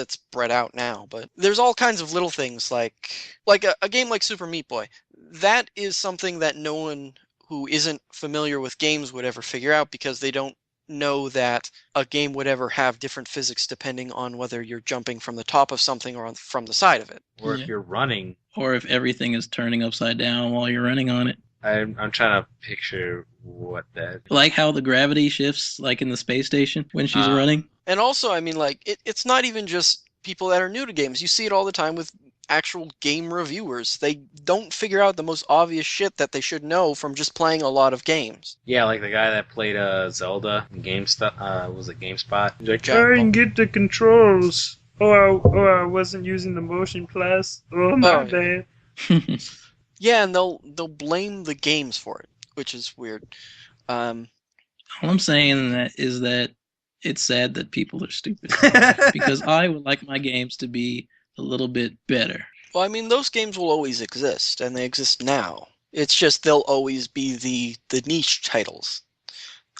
spread out now, but there's all kinds of little things like a game like Super Meat Boy. That is something that no one who isn't familiar with games would ever figure out, because they don't know that a game would ever have different physics depending on whether you're jumping from the top of something or from the side of it. Or if you're running. Or if everything is turning upside down while you're running on it. I'm trying to picture what that... Like how the gravity shifts, like in the space station when she's running. And also, I mean, like, it's not even just people that are new to games. You see it all the time with actual game reviewers. They don't figure out the most obvious shit that they should know from just playing a lot of games. Yeah, like the guy that played Zelda in GameSpot. Was it GameSpot? He's like, try and get the controls. I wasn't using the motion plus. Oh, my bad. Yeah, and they'll blame the games for it, which is weird. All I'm saying is that it's sad that people are stupid, because I would like my games to be a little bit better. Well, I mean, those games will always exist, and they exist now. It's just they'll always be the niche titles.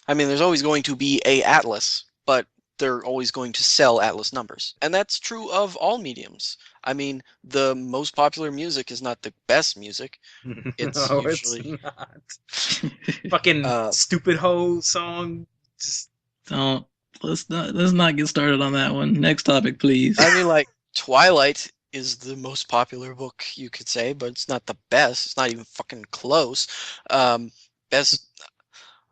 I mean, there's always going to be a Atlas, but they're always going to sell Atlas numbers. And that's true of all mediums. I mean, the most popular music is not the best music. It's No, it's usually not. Fucking uh, stupid hoe song. Just Don't let's not get started on that one. Next topic, please. I mean, like Twilight is the most popular book you could say, but it's not the best. It's not even fucking close. Best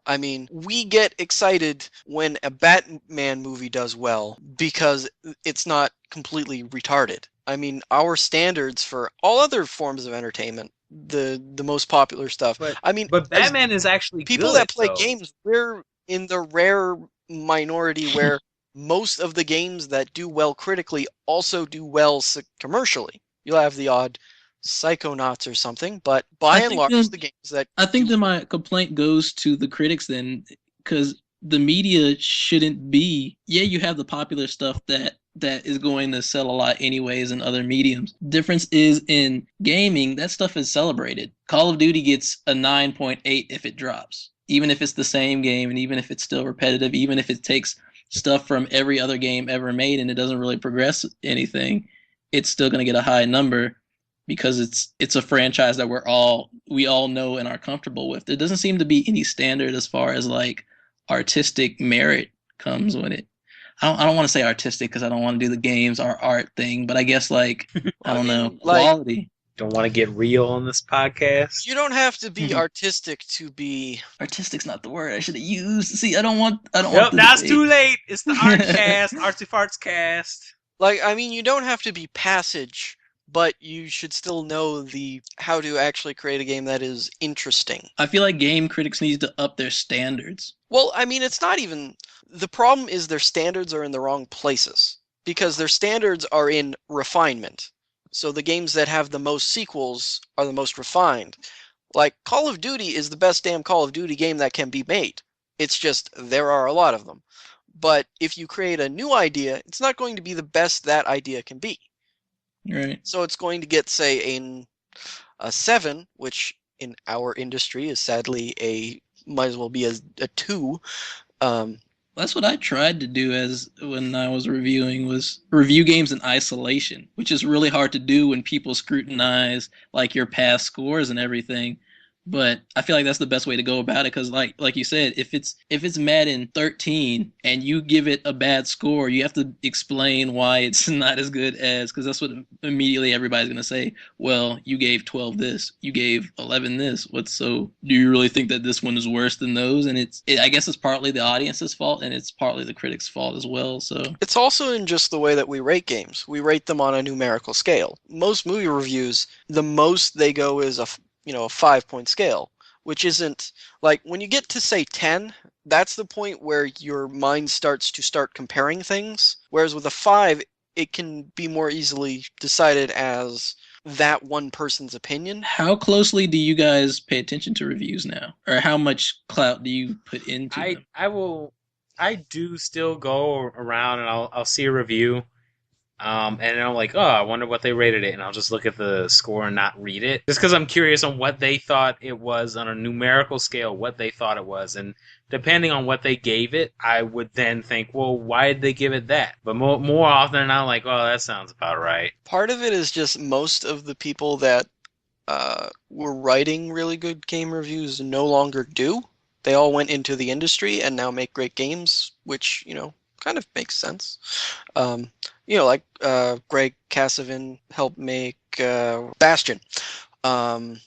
I mean, we get excited when a Batman movie does well because it's not completely retarded. I mean, our standards for all other forms of entertainment, the most popular stuff. but I mean, but as Batman is actually people good that play though. games, we're in the rare minority where most of the games that do well critically also do well commercially. You'll have the odd Psychonauts or something, but by I and think large, then the games that I think do that my complaint goes to the critics then, because the media shouldn't be. Yeah, you have the popular stuff that is going to sell a lot anyways in other mediums. Difference is in gaming, that stuff is celebrated. Call of Duty gets a 9.8 if it drops, even if it's the same game and even if it's still repetitive, even if it takes stuff from every other game ever made and it doesn't really progress anything, it's still going to get a high number because it's a franchise that we all know and are comfortable with. There doesn't seem to be any standard as far as like artistic merit comes with it. I don't want to say artistic because I don't want to do the games or art thing, but I guess like I I don't know, mean, like, quality. Don't want to get real on this podcast. you don't have to be artistic to be. Artistic's not the word I should have used. See, I don't want Yep, the now it's too debate. late. It's the art cast, artsy farts cast. Like, I mean, you don't have to be passage, but you should still know the how to actually create a game that is interesting. I feel like game critics need to up their standards. Well, I mean, it's not even the problem is their standards are in the wrong places because their standards are in refinement. So the games that have the most sequels are the most refined. Like Call of Duty is the best damn Call of Duty game that can be made. It's just there are a lot of them. But if you create a new idea, it's not going to be the best that idea can be. Right. So it's going to get, say, a 7, which in our industry is sadly might as well be a 2. That's what I tried to do as when I was reviewing was review games in isolation, which is really hard to do when people scrutinize like your past scores and everything. But I feel like that's the best way to go about it because like you said, if it's Madden 13 and you give it a bad score, you have to explain why it's not as good as because that's what immediately everybody's gonna say. Well, you gave 12 this, you gave 11 this. What's so? Do you really think that this one is worse than those? And I guess it's partly the audience's fault and it's partly the critics' fault as well. So It's also in just the way that we rate games. We rate them on a numerical scale. Most movie reviews, the most they go is a 5-point scale, which isn't like when you get to say 10, that's the point where your mind starts to start comparing things. Whereas with a 5, it can be more easily decided as that one person's opinion. how closely do you guys pay attention to reviews now, or how much clout do you put into them? I do still go around and I'll see a review. And I'm like, oh, I wonder what they rated it, and I'll just look at the score and not read it, just because I'm curious on what they thought it was on a numerical scale, what they thought it was, and depending on what they gave it, I would then think, well, why did they give it that? But more often than not, I'm like, oh, that sounds about right. Part of it is just most of the people that were writing really good game reviews no longer do. They all went into the industry and now make great games, which, kind of makes sense. Like Greg Casavin helped make Bastion. Sean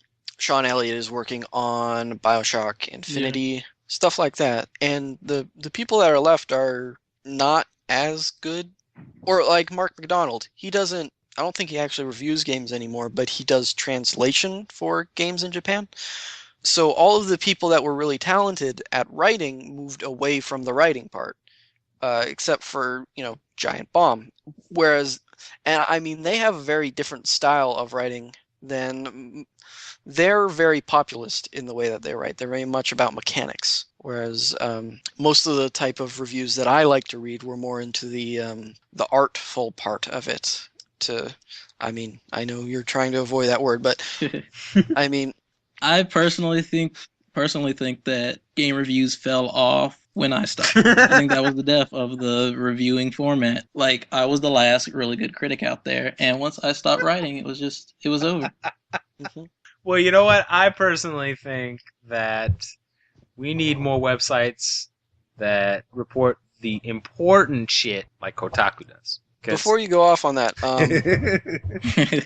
Elliott is working on Bioshock Infinity, stuff like that. And the people that are left are not as good. Or like Mark McDonald, I don't think he actually reviews games anymore, but he does translation for games in Japan. So all of the people that were really talented at writing moved away from the writing part, except for, Giant Bomb. And I mean, they have a very different style of writing than they're very populist in the way that they write. They're very much about mechanics, whereas most of the type of reviews that I like to read were more into the artful part of it. to, I mean, I know you're trying to avoid that word, but I mean, I personally think that game reviews fell off when I stopped. I think that was the death of the reviewing format. Like, I was the last really good critic out there, and once I stopped writing, it was over. mhm. Well, you know what? I personally think that we need more websites that report the important shit like Kotaku does. Before you go off on that,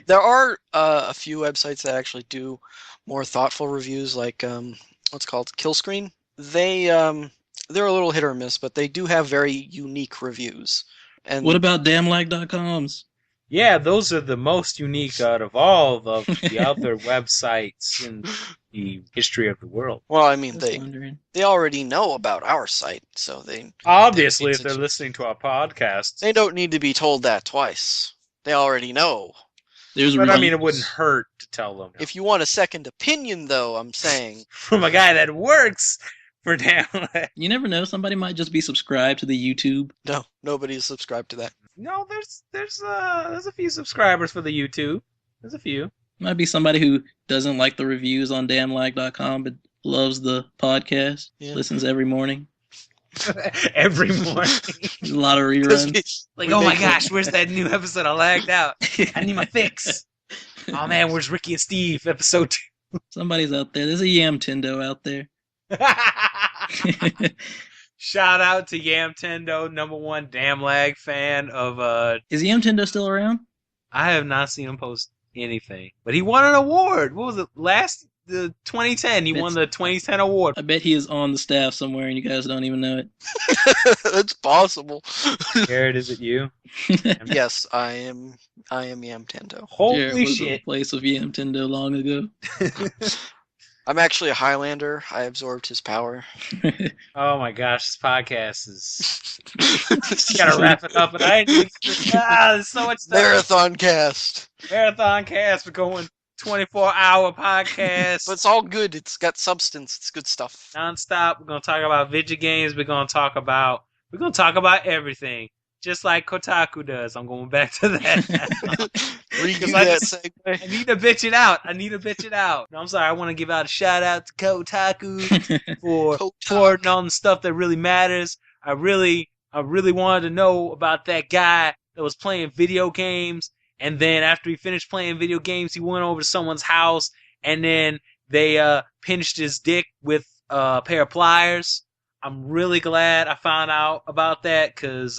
there are a few websites that actually do more thoughtful reviews, like what's it called Killscreen. They're a little hit or miss, but they do have very unique reviews. And What about damnlag.coms? Yeah, those are the most unique out of all of the other websites in the history of the world. well, I mean, Just wondering. they already know about our site, so Obviously, They- if they're listening to our podcast. they don't need to be told that twice. They already know. There's But I mean, it reviews. wouldn't hurt to tell them. If you want a second opinion, though, I'm saying, From a guy that works for Damn. You never know. Somebody might just be subscribed to the YouTube. no, nobody's subscribed to that. No, there's a few subscribers for the YouTube. There's a few. Might be somebody who doesn't like the reviews on damnlag.com but loves the podcast. Yeah. Listens every morning. Every morning. There's a lot of 'Cause reruns. Like, we oh my make- gosh, where's that new episode? I lagged out. I need my fix. Oh man, where's Ricky and Steve episode Somebody's out there. There's a Yamtendo out there. 2? Shout out to Yamtendo, #1 Damn Lag fan of Is Yamtendo still around? I have not seen him post anything. But he won an award. What was it? The 2010. He won the 2010 award. I bet he is on the staff somewhere and you guys don't even know it. It's possible. Garrett, is it you? Yes, I am Yamtendo. Jared Holy was the shit. place of Yamtendo long ago. I'm actually a Highlander. I absorbed his power. Oh my gosh, this podcast is gotta wrap it up, and there's so much stuff. Marathon cast. Marathon cast. We're going 24-hour podcast. But it's all good. It's got substance. It's good stuff. Non-stop. We're gonna talk about video games. We're gonna talk about everything. Just like Kotaku does. I'm going back to that. Redo Because I that just- segue. I need to bitch it out. No, I'm sorry. I want to give out a shout out to Kotaku for reporting on the stuff that really matters. I really wanted to know about that guy that was playing video games, and then after he finished playing video games, he went over to someone's house, and then they pinched his dick with a pair of pliers. I'm really glad I found out about that, because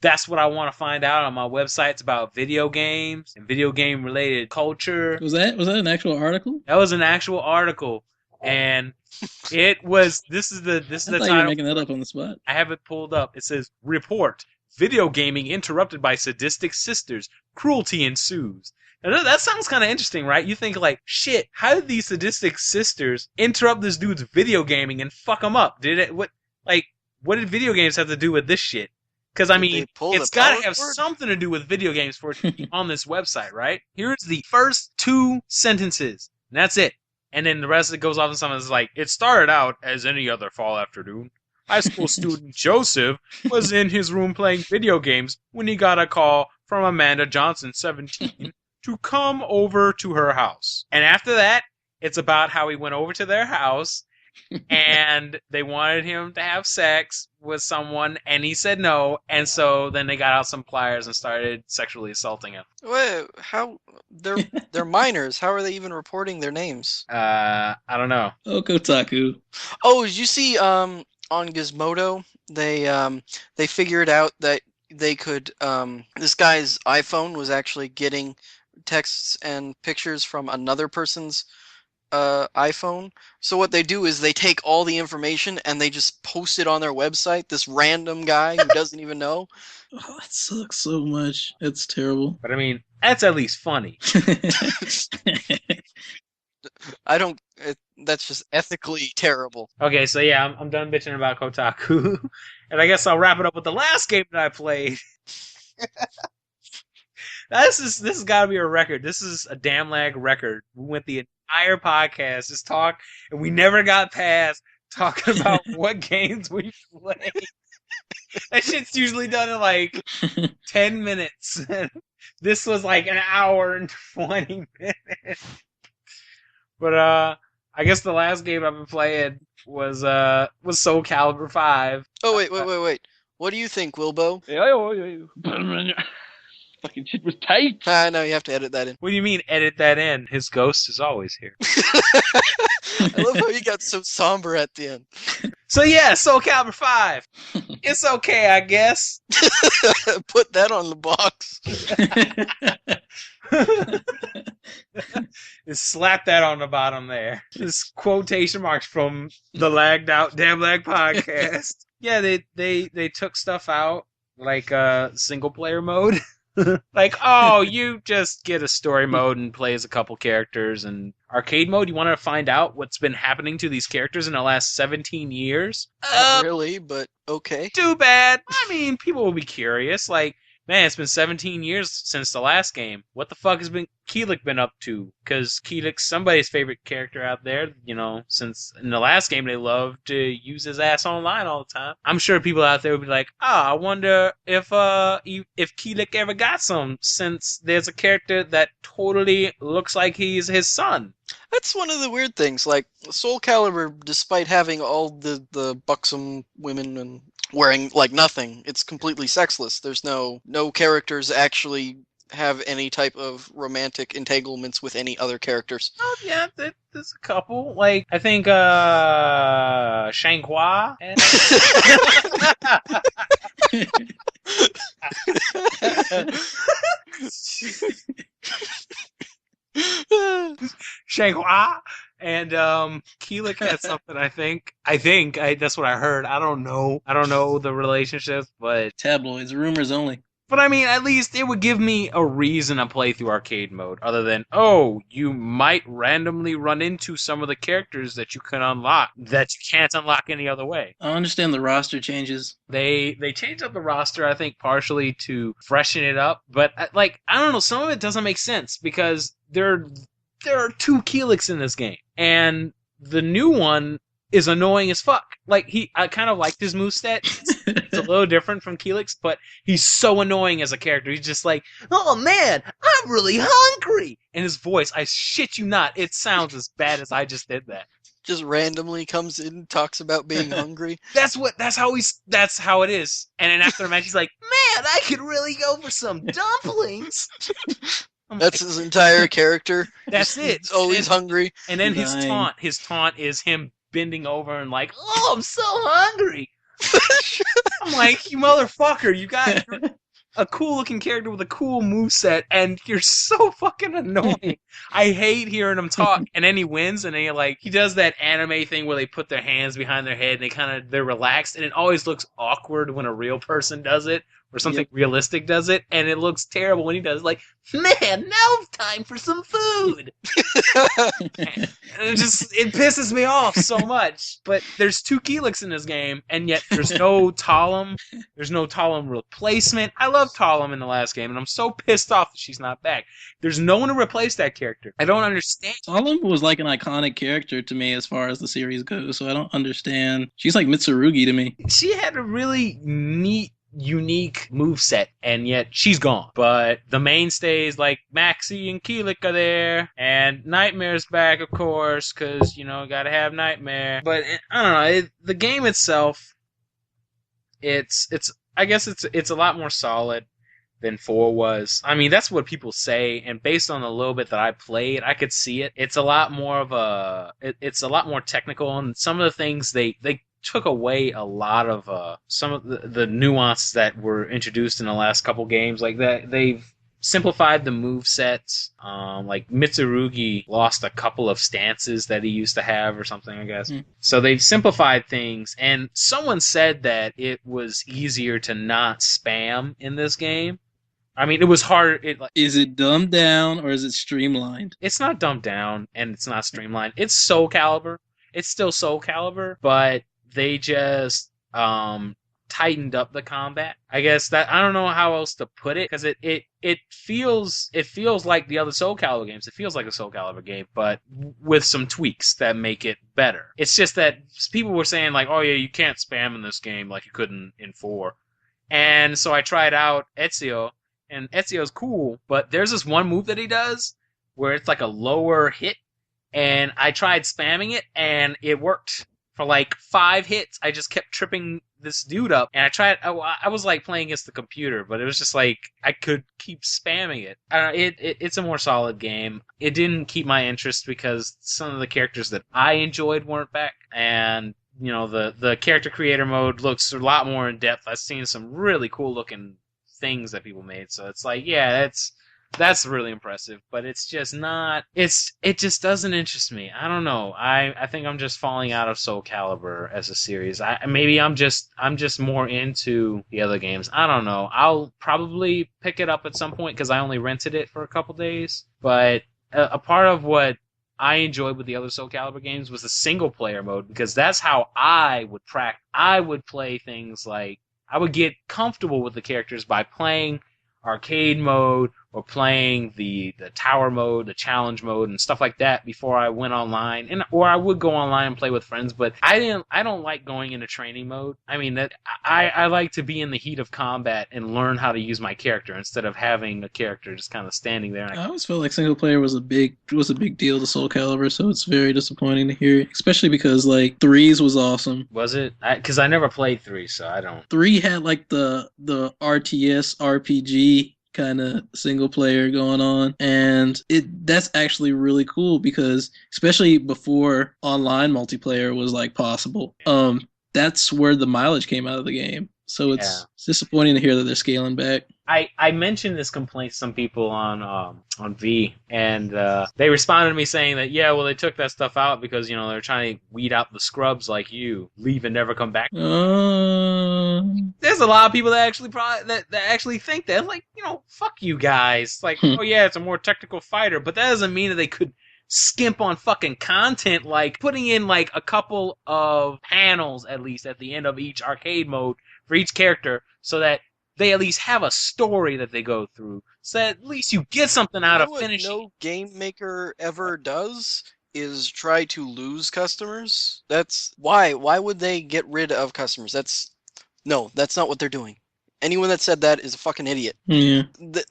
that's what I want to find out on my websites about video games and video game related culture. Was that an actual article? That was an actual article, and it was. This is the I thought you were title. making that up on the spot. I have it pulled up. It says, "Report: Video gaming interrupted by sadistic sisters. Cruelty ensues." Now, that sounds kind of interesting, right? You think like, shit, how did these sadistic sisters interrupt this dude's video gaming and fuck him up? What did video games have to do with this shit? Because I Did mean, they pull it's the got to power have cord? something to do with video games for it to be on this website, right? Here's the first 2 sentences, and that's it. And then the rest of it goes off and something's like, it started out as any other fall afternoon. High school student Joseph was in his room playing video games when he got a call from Amanda Johnson, 17, to come over to her house. And after that, it's about how he went over to their house and they wanted him to have sex with someone, and he said no, and so then they got out some pliers and started sexually assaulting him. Wait, how they're minors? How are they even reporting their names? I don't know. Oh, Kotaku. Oh, did you see on Gizmodo they figured out that they could this guy's iPhone was actually getting texts and pictures from another person's iPhone. So what they do is they take all the information and they just post it on their website. This random guy who doesn't even know. Oh, that sucks so much. It's terrible. But I mean, that's at least funny. I don't. That's just ethically terrible. Okay, so yeah, I'm done bitching about Kotaku. And I guess I'll wrap it up with the last game that I played. This has got to be a record. This is a damn lag record. We went the entire podcast just talk, and we never got past talking about what games we played. That shit's usually done in like 10 minutes. This was like an hour and 20 minutes. But I guess the last game I've been playing was Soul Calibur 5. Oh, wait. What do you think, Wilbo? Fucking shit was tight. No, you have to edit that in. What do you mean edit that in? His ghost is always here. I love how you got so somber at the end. So yeah, Soul Calibur 5. It's okay, I guess. Put that on the box. Just slap that on the bottom there. Just quotation marks from the Lagged Out Damn Lag podcast. Yeah, they took stuff out like single player mode. Like, oh, you just get a story mode and play as a couple characters, and arcade mode, you want to find out what's been happening to these characters in the last 17 years? Not really, but okay. Too bad. I mean, people will be curious. Like, man, it's been 17 years since the last game. What the fuck has Keelik been up to? Because Keelik's somebody's favorite character out there, you know, since in the last game they loved to use his ass online all the time. I'm sure people out there would be like, I wonder if Keelik ever got some, since there's a character that totally looks like he's his son. That's one of the weird things. Like, Soul Calibur, despite having all the buxom women and wearing, like, nothing, it's completely sexless. There's no characters actually have any type of romantic entanglements with any other characters. Oh, yeah, there's a couple. Like, I think, Shanghua and... Shanghua and Keelik had something. I think that's what I heard. I don't know the relationship, but Tabloids, rumors only. But I mean, at least it would give me a reason to play through arcade mode, other than, oh, you might randomly run into some of the characters that you can unlock that you can't unlock any other way. I understand the roster changes. They changed up the roster, I think, partially to freshen it up, but like, I don't know, some of it doesn't make sense because there are two Keeliks in this game, and the new one is annoying as fuck. Like, I kind of liked his moveset. It's a little different from Keelik's, but he's so annoying as a character. He's just like, oh man, I'm really hungry. And his voice, I shit you not, it sounds as bad as I just did that. Just randomly comes in and talks about being hungry. That's how it is. And then after the match, he's like, man, I could really go for some dumplings. That's his entire character. That's it. He's always hungry. And then his taunt is him bending over and like, oh, I'm so hungry. I'm like, you motherfucker, you got a cool looking character with a cool moveset, and you're so fucking annoying. I hate hearing him talk, and then he wins, and then he does that anime thing where they put their hands behind their head, and they're relaxed, and it always looks awkward when a real person does it, or something realistic does it, and it looks terrible when he does it. Like, man, now it's time for some food. And it pisses me off so much. But there's two Keeliks in this game, and yet there's no Talim. There's no Talim replacement. I love Talim in the last game, and I'm so pissed off that she's not back. There's no one to replace that character. I don't understand. Talim was like an iconic character to me as far as the series goes, so I don't understand. She's like Mitsurugi to me. She had a really neat, unique moveset, and yet she's gone. But the mainstays like Maxie and Keelik are there, and Nightmare's back, of course, because, gotta have Nightmare. But I don't know, the game itself, I guess it's a lot more solid than 4 was. I mean, that's what people say, and based on the little bit that I played, I could see it. It's a lot more it's a lot more technical, and some of the things they took away a lot of some of the nuances that were introduced in the last couple games. Like that, they've simplified the move sets. Like Mitsurugi lost a couple of stances that he used to have or something, I guess. So they've simplified things, and someone said that it was easier to not spam in this game. I mean, it was hard. Is it dumbed down or is it streamlined? It's not dumbed down and it's not streamlined. It's Soul Calibur. It's still Soul Calibur, but they just tightened up the combat. I guess that, I don't know how else to put it, because it feels like the other Soul Calibur games. It feels like a Soul Calibur game, but with some tweaks that make it better. It's just that people were saying like, oh yeah, you can't spam in this game like you couldn't in 4. And so I tried out Ezio, and Ezio's cool, but there's this one move that he does where it's like a lower hit, and I tried spamming it, and it worked. For like 5 hits, I just kept tripping this dude up, and I was like playing against the computer, but it was just like I could keep spamming it. It's a more solid game. It didn't keep my interest because some of the characters that I enjoyed weren't back, and the character creator mode looks a lot more in depth. I've seen some really cool looking things that people made, so it's like, yeah, that's really impressive, but it's just not. It just doesn't interest me. I don't know. I think I'm just falling out of Soul Calibur as a series. Maybe I'm just more into the other games. I don't know. I'll probably pick it up at some point because I only rented it for a couple days. But a part of what I enjoyed with the other Soul Calibur games was the single player mode, because that's how I would I would play things like I would get comfortable with the characters by playing arcade mode or playing the tower mode, the challenge mode, and stuff like that before I went online, or I would go online and play with friends. But I don't like going into training mode. I mean, that I like to be in the heat of combat and learn how to use my character instead of having a character just kind of standing there. I always felt like single player was a big deal to Soul Calibur, so it's very disappointing to hear, especially because like Threes was awesome. Was it? Because I never played 3, so I don't. 3 had like the RTS RPG kind of single player going on, and that's actually really cool because especially before online multiplayer was like possible, that's where the mileage came out of the game. So it's disappointing to hear that they're scaling back. I mentioned this complaint to some people on V, and they responded to me saying that, yeah, well, they took that stuff out because, they're trying to weed out the scrubs like you, leave and never come back. There's a lot of people that actually that actually think that. Like, fuck you guys. Like, oh yeah, it's a more technical fighter, but that doesn't mean that they could skimp on fucking content, like putting in like a couple of panels at least at the end of each arcade mode for each character so that they at least have a story that they go through, so that at least you get something out of finishing. What no game maker ever does is try to lose customers. That's why. Why would they get rid of customers? That's not what they're doing. Anyone that said that is a fucking idiot. Yeah.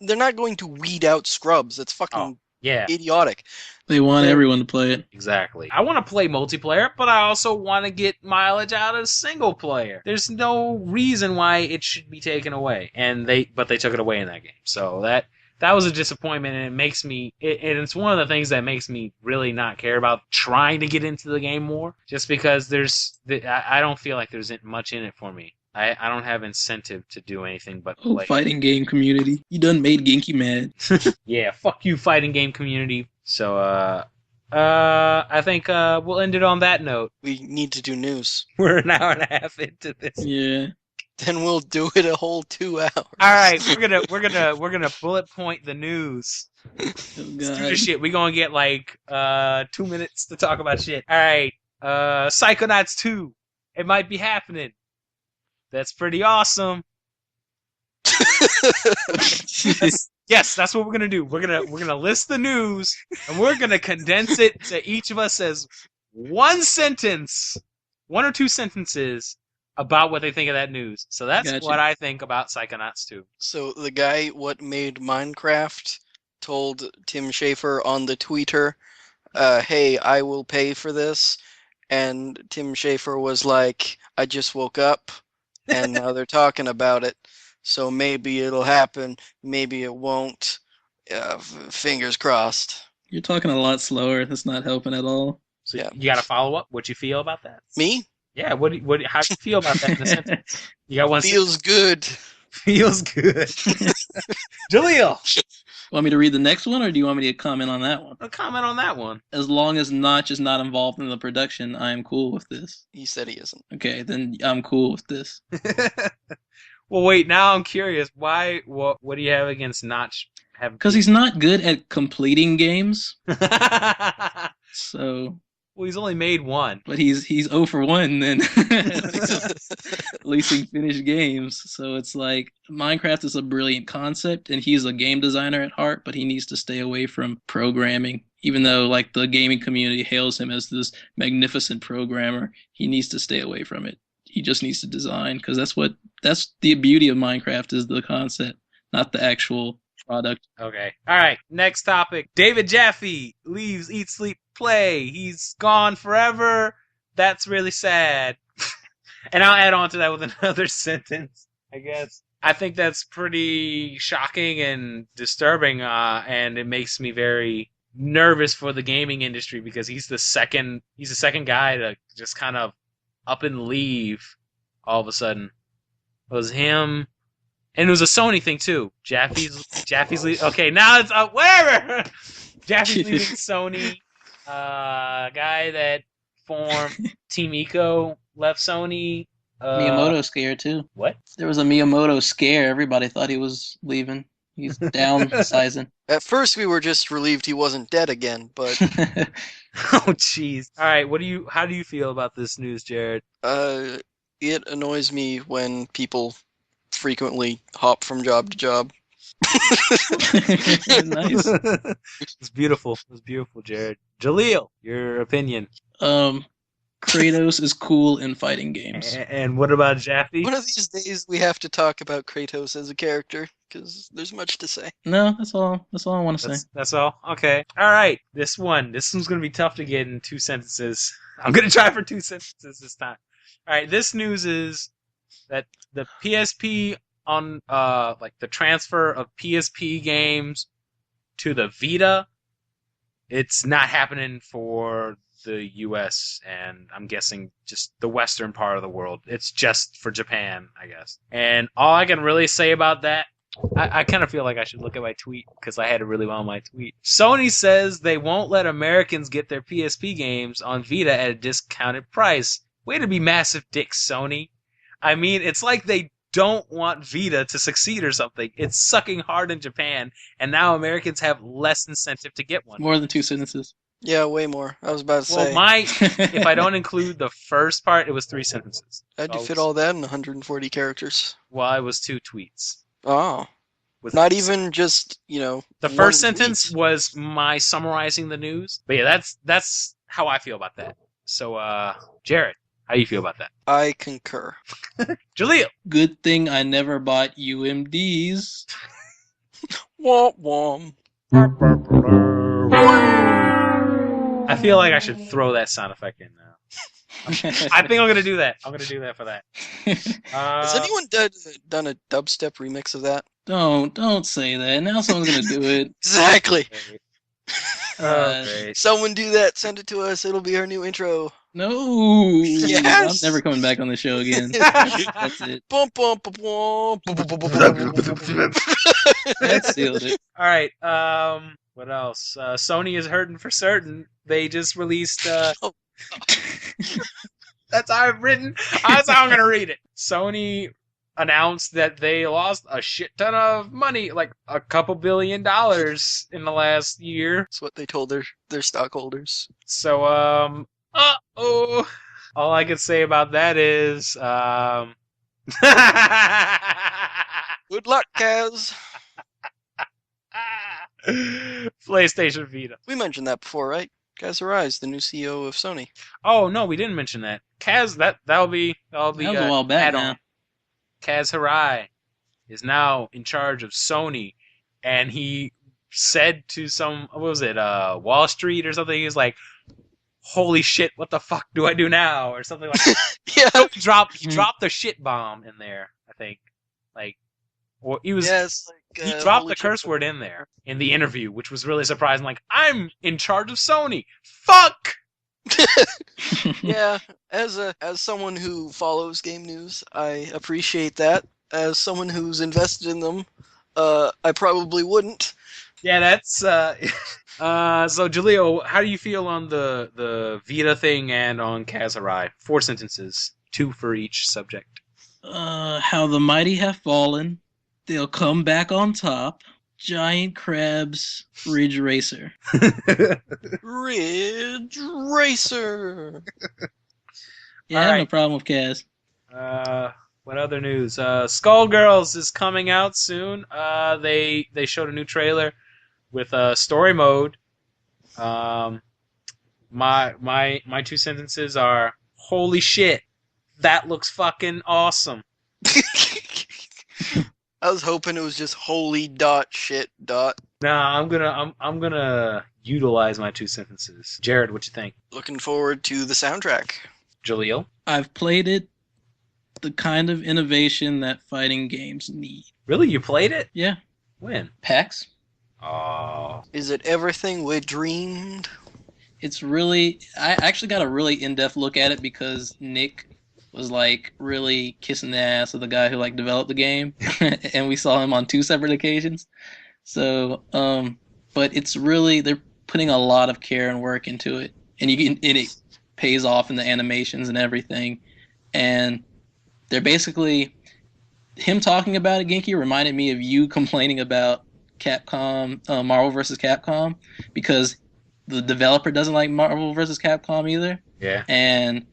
They're not going to weed out scrubs. That's fucking idiotic. They want everyone to play it. Exactly. I want to play multiplayer, but I also want to get mileage out of single player. There's no reason why it should be taken away, but they took it away in that game. So that was a disappointment, and it makes me. It's one of the things that makes me really not care about trying to get into the game more, just because I don't feel like there's much in it for me. I don't have incentive to do anything but play. Fighting game community. You done made Genki mad. Yeah, fuck you, fighting game community. So, I think we'll end it on that note. We need to do news. We're an hour and a half into this. Yeah. Then we'll do it a whole 2 hours. All right, we're gonna bullet point the news. Let's do this shit. We're gonna get like 2 minutes to talk about shit. All right, Psychonauts 2. It might be happening. That's pretty awesome. Yes, that's what we're gonna do. We're gonna list the news, and we're gonna condense it to each of us as one or two sentences about what they think of that news. So that's what I think about Psychonauts 2. So the guy what made Minecraft told Tim Schafer on the Twitter, hey, I will pay for this. And Tim Schafer was like, I just woke up. And now they're talking about it, so maybe it'll happen, maybe it won't. Fingers crossed. You're talking a lot slower. That's not helping at all. So you got to follow up. What you feel about that? Me? Yeah. How do you feel about that in a sentence? You got one. Feels good. Feels good. Jaleel. Want me to read the next one, or do you want me to comment on that one? I'll comment on that one. As long as Notch is not involved in the production, I am cool with this. He said he isn't. Okay, then I'm cool with this. Well, wait, now I'm curious. Why? What do you have against Notch? Because he's not good at completing games. So... Well, he's only made one. But he's 0 for 1 then. Releasing finished games. So it's like Minecraft is a brilliant concept, and he's a game designer at heart, but he needs to stay away from programming. Even though like the gaming community hails him as this magnificent programmer, he needs to stay away from it. He just needs to design, because that's what That's the beauty of Minecraft is the concept, not the actual product. Okay. All right. Next topic. David Jaffe leaves Eat, Sleep, Play. He's gone forever. That's really sad. And I'll add on to that with another sentence, I guess. I think that's pretty shocking and disturbing, and it makes me very nervous for the gaming industry because he's the second guy to just kind of up and leave all of a sudden. It was him, and it was a Sony thing too. Jaffe's leaving. Okay, now it's whatever. Jaffe's leaving Sony. Guy that formed Team Eco left Sony. Miyamoto scare too. What? There was a Miyamoto scare. Everybody thought he was leaving. He's downsizing. At first, we were just relieved he wasn't dead again, but Oh, jeez. All right. How do you feel about this news, Jared? it annoys me when people frequently hop from job to job. Nice. It's beautiful. It's beautiful, Jared. Jaleel, your opinion. Kratos is cool in fighting games. And what about Jaffe? One of these days, we have to talk about Kratos as a character, because there's much to say. No, that's all. That's all I want to say. That's all? Okay. All right. This one's going to be tough to get in 2 sentences. I'm going to try for 2 sentences this time. All right. This news is that the PSP on, the transfer of PSP games to the Vita, it's not happening for the US and I'm guessing just the western part of the world. It's just for Japan, I guess. And all I can really say about that, I kind of feel like I should look at my tweet because I had it really well in my tweet. Sony says they won't let Americans get their PSP games on Vita at a discounted price. Way to be massive dicks, Sony. I mean, it's like they don't want Vita to succeed or something. It's sucking hard in Japan, and now Americans have less incentive to get one. More than 2 sentences. Yeah, way more. I was about to Well, say. if I don't include the first part, it was 3 sentences. How'd you fit all that in 140 characters? Well, it was 2 tweets. Oh. Not even just, The first sentence was my summarizing the news. But yeah, that's how I feel about that. So, Jared, how do you feel about that? I concur. Jaleel! Good thing I never bought UMDs. Womp womp. I feel like I should throw that sound effect in now. I think I'm going to do that. I'm going to do that for that. Has anyone done a dubstep remix of that? Don't say that. Now someone's gonna do it. Exactly. Great. Someone do that. Send it to us. It'll be our new intro. No. Yes! I'm never coming back on the show again. That's it. Bum, bum, bum, bum. That sealed it. All right. What else? Sony is hurting for certain. They just released. That's how I've written. That's how I'm gonna read it. Sony announced that they lost a shit ton of money, like a couple $2 billion in the last year. That's what they told their stockholders. So, all I can say about that is, Good luck, Kaz. PlayStation Vita. We mentioned that before, right? Kaz Hirai, the new CEO of Sony. Oh no, we didn't mention that. Kaz, that'll be That was a while back add-on. now. Kaz Hirai is now in charge of Sony, and he said to Wall Street or something, he was like, holy shit, what the fuck do I do now? Or something like that. Yeah. He dropped the shit bomb in there, I think. He dropped the curse word in there in the interview, which was really surprising. Like, I'm in charge of Sony. Fuck! Yeah, as someone who follows game news, I appreciate that. As someone who's invested in them, I probably wouldn't. Yeah, that's so Jaleel, how do you feel on the Vita thing and on Kaz Hirai? 4 sentences, 2 for each subject. How the mighty have fallen. They'll come back on top. Giant crabs, Ridge Racer. Ridge Racer. Yeah, I have no problem with Kaz. What other news? Skullgirls is coming out soon. They showed a new trailer with story mode. My 2 sentences are, holy shit, that looks fucking awesome. I was hoping it was just holy dot shit dot. Nah, I'm gonna utilize my 2 sentences. Jared, what you think? Looking forward to the soundtrack. Jaleel? I've played it. The kind of innovation that fighting games need. Really, you played it? Yeah, When? PAX. Oh. Is it everything we dreamed? It's really. I actually got a really in-depth look at it because Nick was like really kissing the ass of the guy who like developed the game, and we saw him on 2 separate occasions. So, but it's really they're putting a lot of care and work into it, and it pays off in the animations and everything, and they're basically him talking about it. Genki reminded me of you complaining about Capcom, Marvel vs. Capcom, because the developer doesn't like Marvel vs. Capcom either, Yeah. and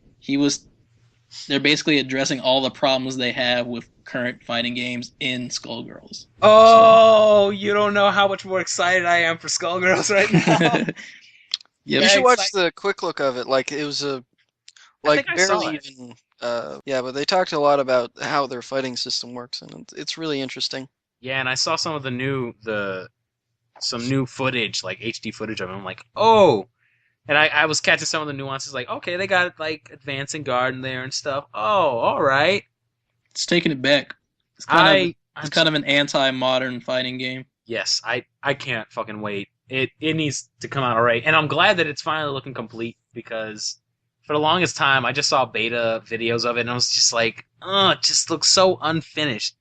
they're basically addressing all the problems they have with current fighting games in Skullgirls. Oh, you don't know how much more excited I am for Skullgirls right now. Yep. You Yeah, should watch it's the quick look of it. Like it was a I think I saw barely it. even. Yeah, but they talked a lot about how their fighting system works, and it's really interesting. Yeah, and I saw some of some new footage, like HD footage of it. I'm like, oh. And I was catching some of the nuances, like, okay, they got like advancing guard in there and stuff. Oh, all right. It's taking it back. It's I'm kind of an anti-modern fighting game. Yes, I can't fucking wait. It needs to come out alright. And I'm glad that it's finally looking complete because for the longest time I just saw beta videos of it and I was just like, it just looks so unfinished.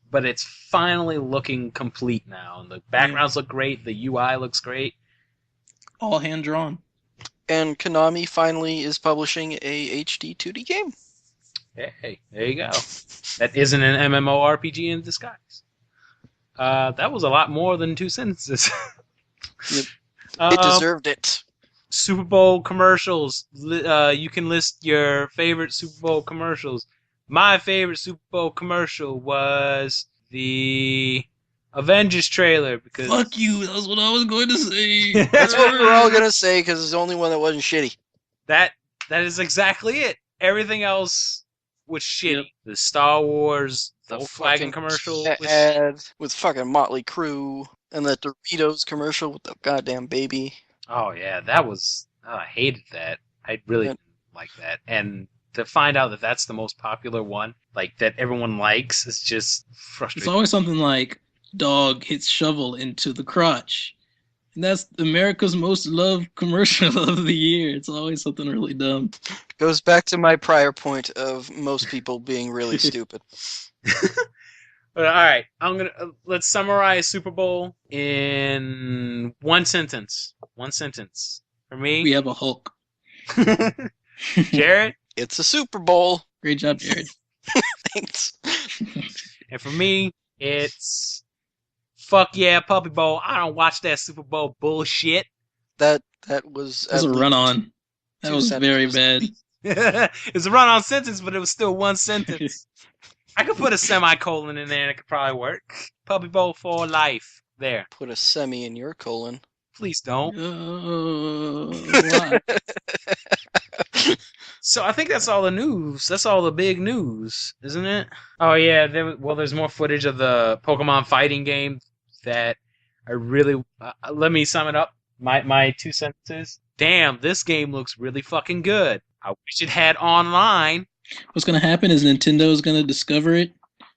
But it's finally looking complete now. And the backgrounds look great, the UI looks great. All hand drawn. And Konami finally is publishing a HD 2D game. Hey, there you go. That isn't an MMORPG in disguise. That was a lot more than 2 sentences. Yep. It deserved it. Super Bowl commercials. You can list your favorite Super Bowl commercials. My favorite Super Bowl commercial was the Avengers trailer because Fuck you. That was what I was going to say. That's what we were all gonna say because it's the only one that wasn't shitty. that is exactly it. Everything else was shitty. Yep. The Star Wars, the Volkswagen fucking commercial was ad with fucking Motley Crue and the Doritos commercial with the goddamn baby. Oh yeah, that was. I hated that. I really Yeah. didn't like that. And to find out that that's the most popular one, like that everyone likes, is just It's frustrating. always something like dog hits shovel into the crotch. And that's America's most loved commercial of the year. It's always something really dumb. Goes back to my prior point of most people being really stupid. But, all right, I'm gonna let's summarize Super Bowl in 1 sentence. 1 sentence for We me. have a Hulk. Jared, It's a Super Bowl. Great job, Jared. Thanks. and for me, it's fuck yeah, Puppy Bowl. I don't watch that Super Bowl bullshit. That was That was at a least run on. That 2 was very bad. It's a run-on sentence, but it was still 1 sentence. I could put a semicolon in there and it could probably work. Puppy Bowl for life. There. Put a semi in your colon. Please don't. Why? So I think that's all the news. That's all the big news, isn't it? Oh yeah. There's more footage of the Pokemon fighting game that I really. Let me sum it up. My 2 sentences. Damn, this game looks really fucking good. I wish it had online. What's going to happen is Nintendo's going to discover it,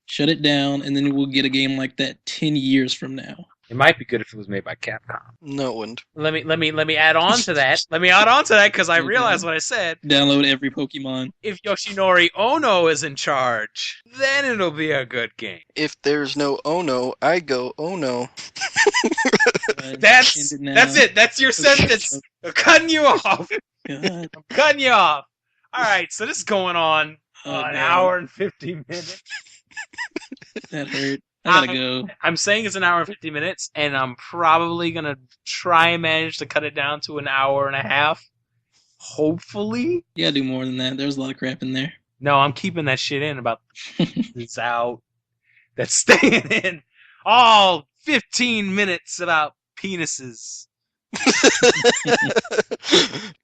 shut it down, and then we'll get a game like that 10 years from now. It might be good if it was made by Capcom. No, it wouldn't. Let me add on to that. Let me add on to that because I realized what I said. Download every Pokemon. If Yoshinori Ono is in charge, then it'll be a good game. If there's no oh no, I go oh no. That's End it now. that's it. That's your sentence. I'm cutting you off. God. Cutting you off. All right, so this is going on Oh, an God. hour and 50 minutes. That hurt. I gotta go. I'm saying it's an hour and 50 minutes, and I'm probably going to try and manage to cut it down to an hour and a half. Hopefully. You gotta do more than that. There's a lot of crap in there. No, I'm keeping that shit in about it's out. That's staying in. All 15 minutes about penises.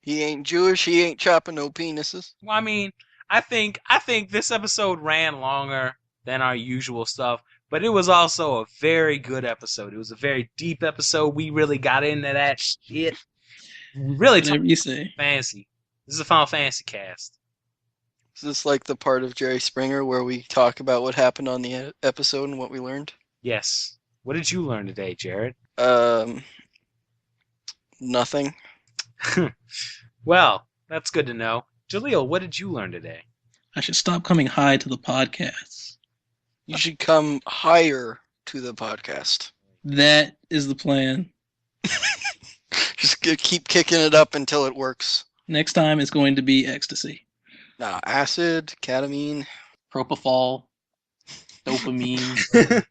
He ain't Jewish, he ain't chopping no penises. Well, I mean, I think this episode ran longer than our usual stuff, but it was also a very good episode. It was a very deep episode. We really got into that shit. We really Whatever you say. fancy. This is a Final Fantasy cast. Is this like the part of Jerry Springer where we talk about what happened on the episode and what we learned? Yes. What did you learn today, Jared? Nothing. Well, that's good to know. Jaleel, what did you learn today? I should stop coming high to the podcast. You should come higher to the podcast. That is the plan. Just keep kicking it up until it works. Next time it's going to be ecstasy. Nah, acid, ketamine, Propofol, dopamine.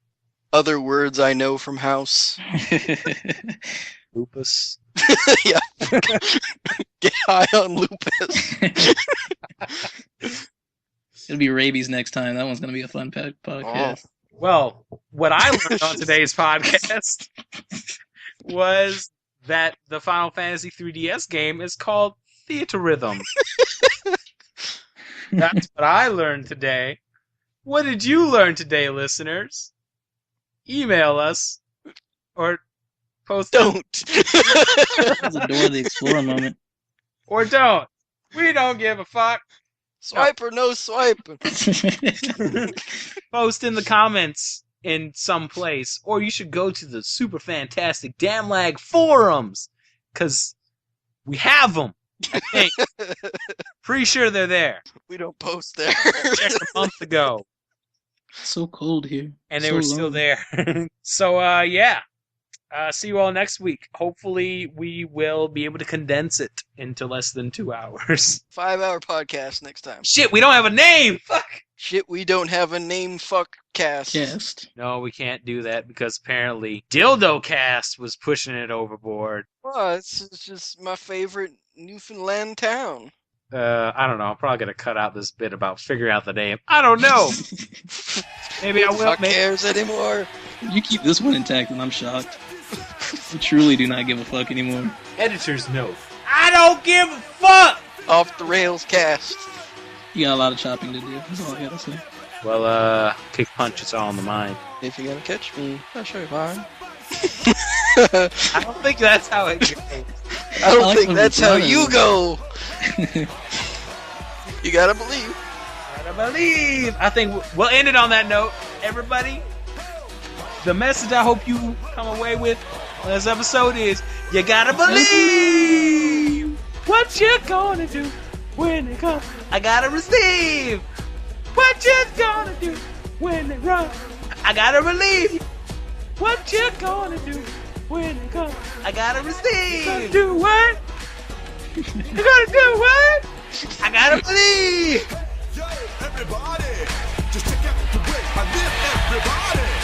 other words I know from House. Lupus. Yeah. Get high on lupus. It'll be rabies next time. That one's going to be a fun podcast. Well, what I learned on today's podcast was that the Final Fantasy 3DS game is called Theater Rhythm. That's what I learned today. What did you learn today, listeners? Email us or post. Don't. That was a Dora the Explorer moment. Or don't. We don't give a fuck. Swipe or no swipe. Post in the comments in some place, or you should go to the super fantastic Damn Lag forums, because we have them. I think. Pretty sure they're there. We don't post there. Checked a month ago, It's so cold here. and they So were still lonely. there. So, yeah. See you all next week. Hopefully, we will be able to condense it into less than 2 hours. 5-hour podcast next time. Shit, we don't have a name! Fuck! Shit, we don't have a name. Fuck cast. Cast. No, we can't do that because apparently Dildo Cast was pushing it overboard. Well, it's just my favorite Newfoundland town. I don't know. I'm probably gonna cut out this bit about figuring out the name. I don't know. Maybe I will. Fuck Maybe. cares anymore. You keep this one intact and I'm shocked. I truly do not give a fuck anymore. Editor's note. I don't give a fuck. Off the rails cast. You got a lot of chopping to do. That's all I gotta say. Well, kick punch. It's all in the mind. If you're gonna catch me, I'll show you fine. I don't think that's how it goes. I don't I like think when that's we how run you it. go. You gotta believe. Gotta believe. I think we'll end it on that note. Everybody, the message I hope you come away with on this episode is you gotta believe what you're gonna do when it comes. I gotta receive what you're gonna do when it runs. I gotta believe what you're gonna do when it comes. I gotta receive. You're gonna do what? You're gonna do what? I gotta believe. Yo, everybody, just check out the way I live, everybody.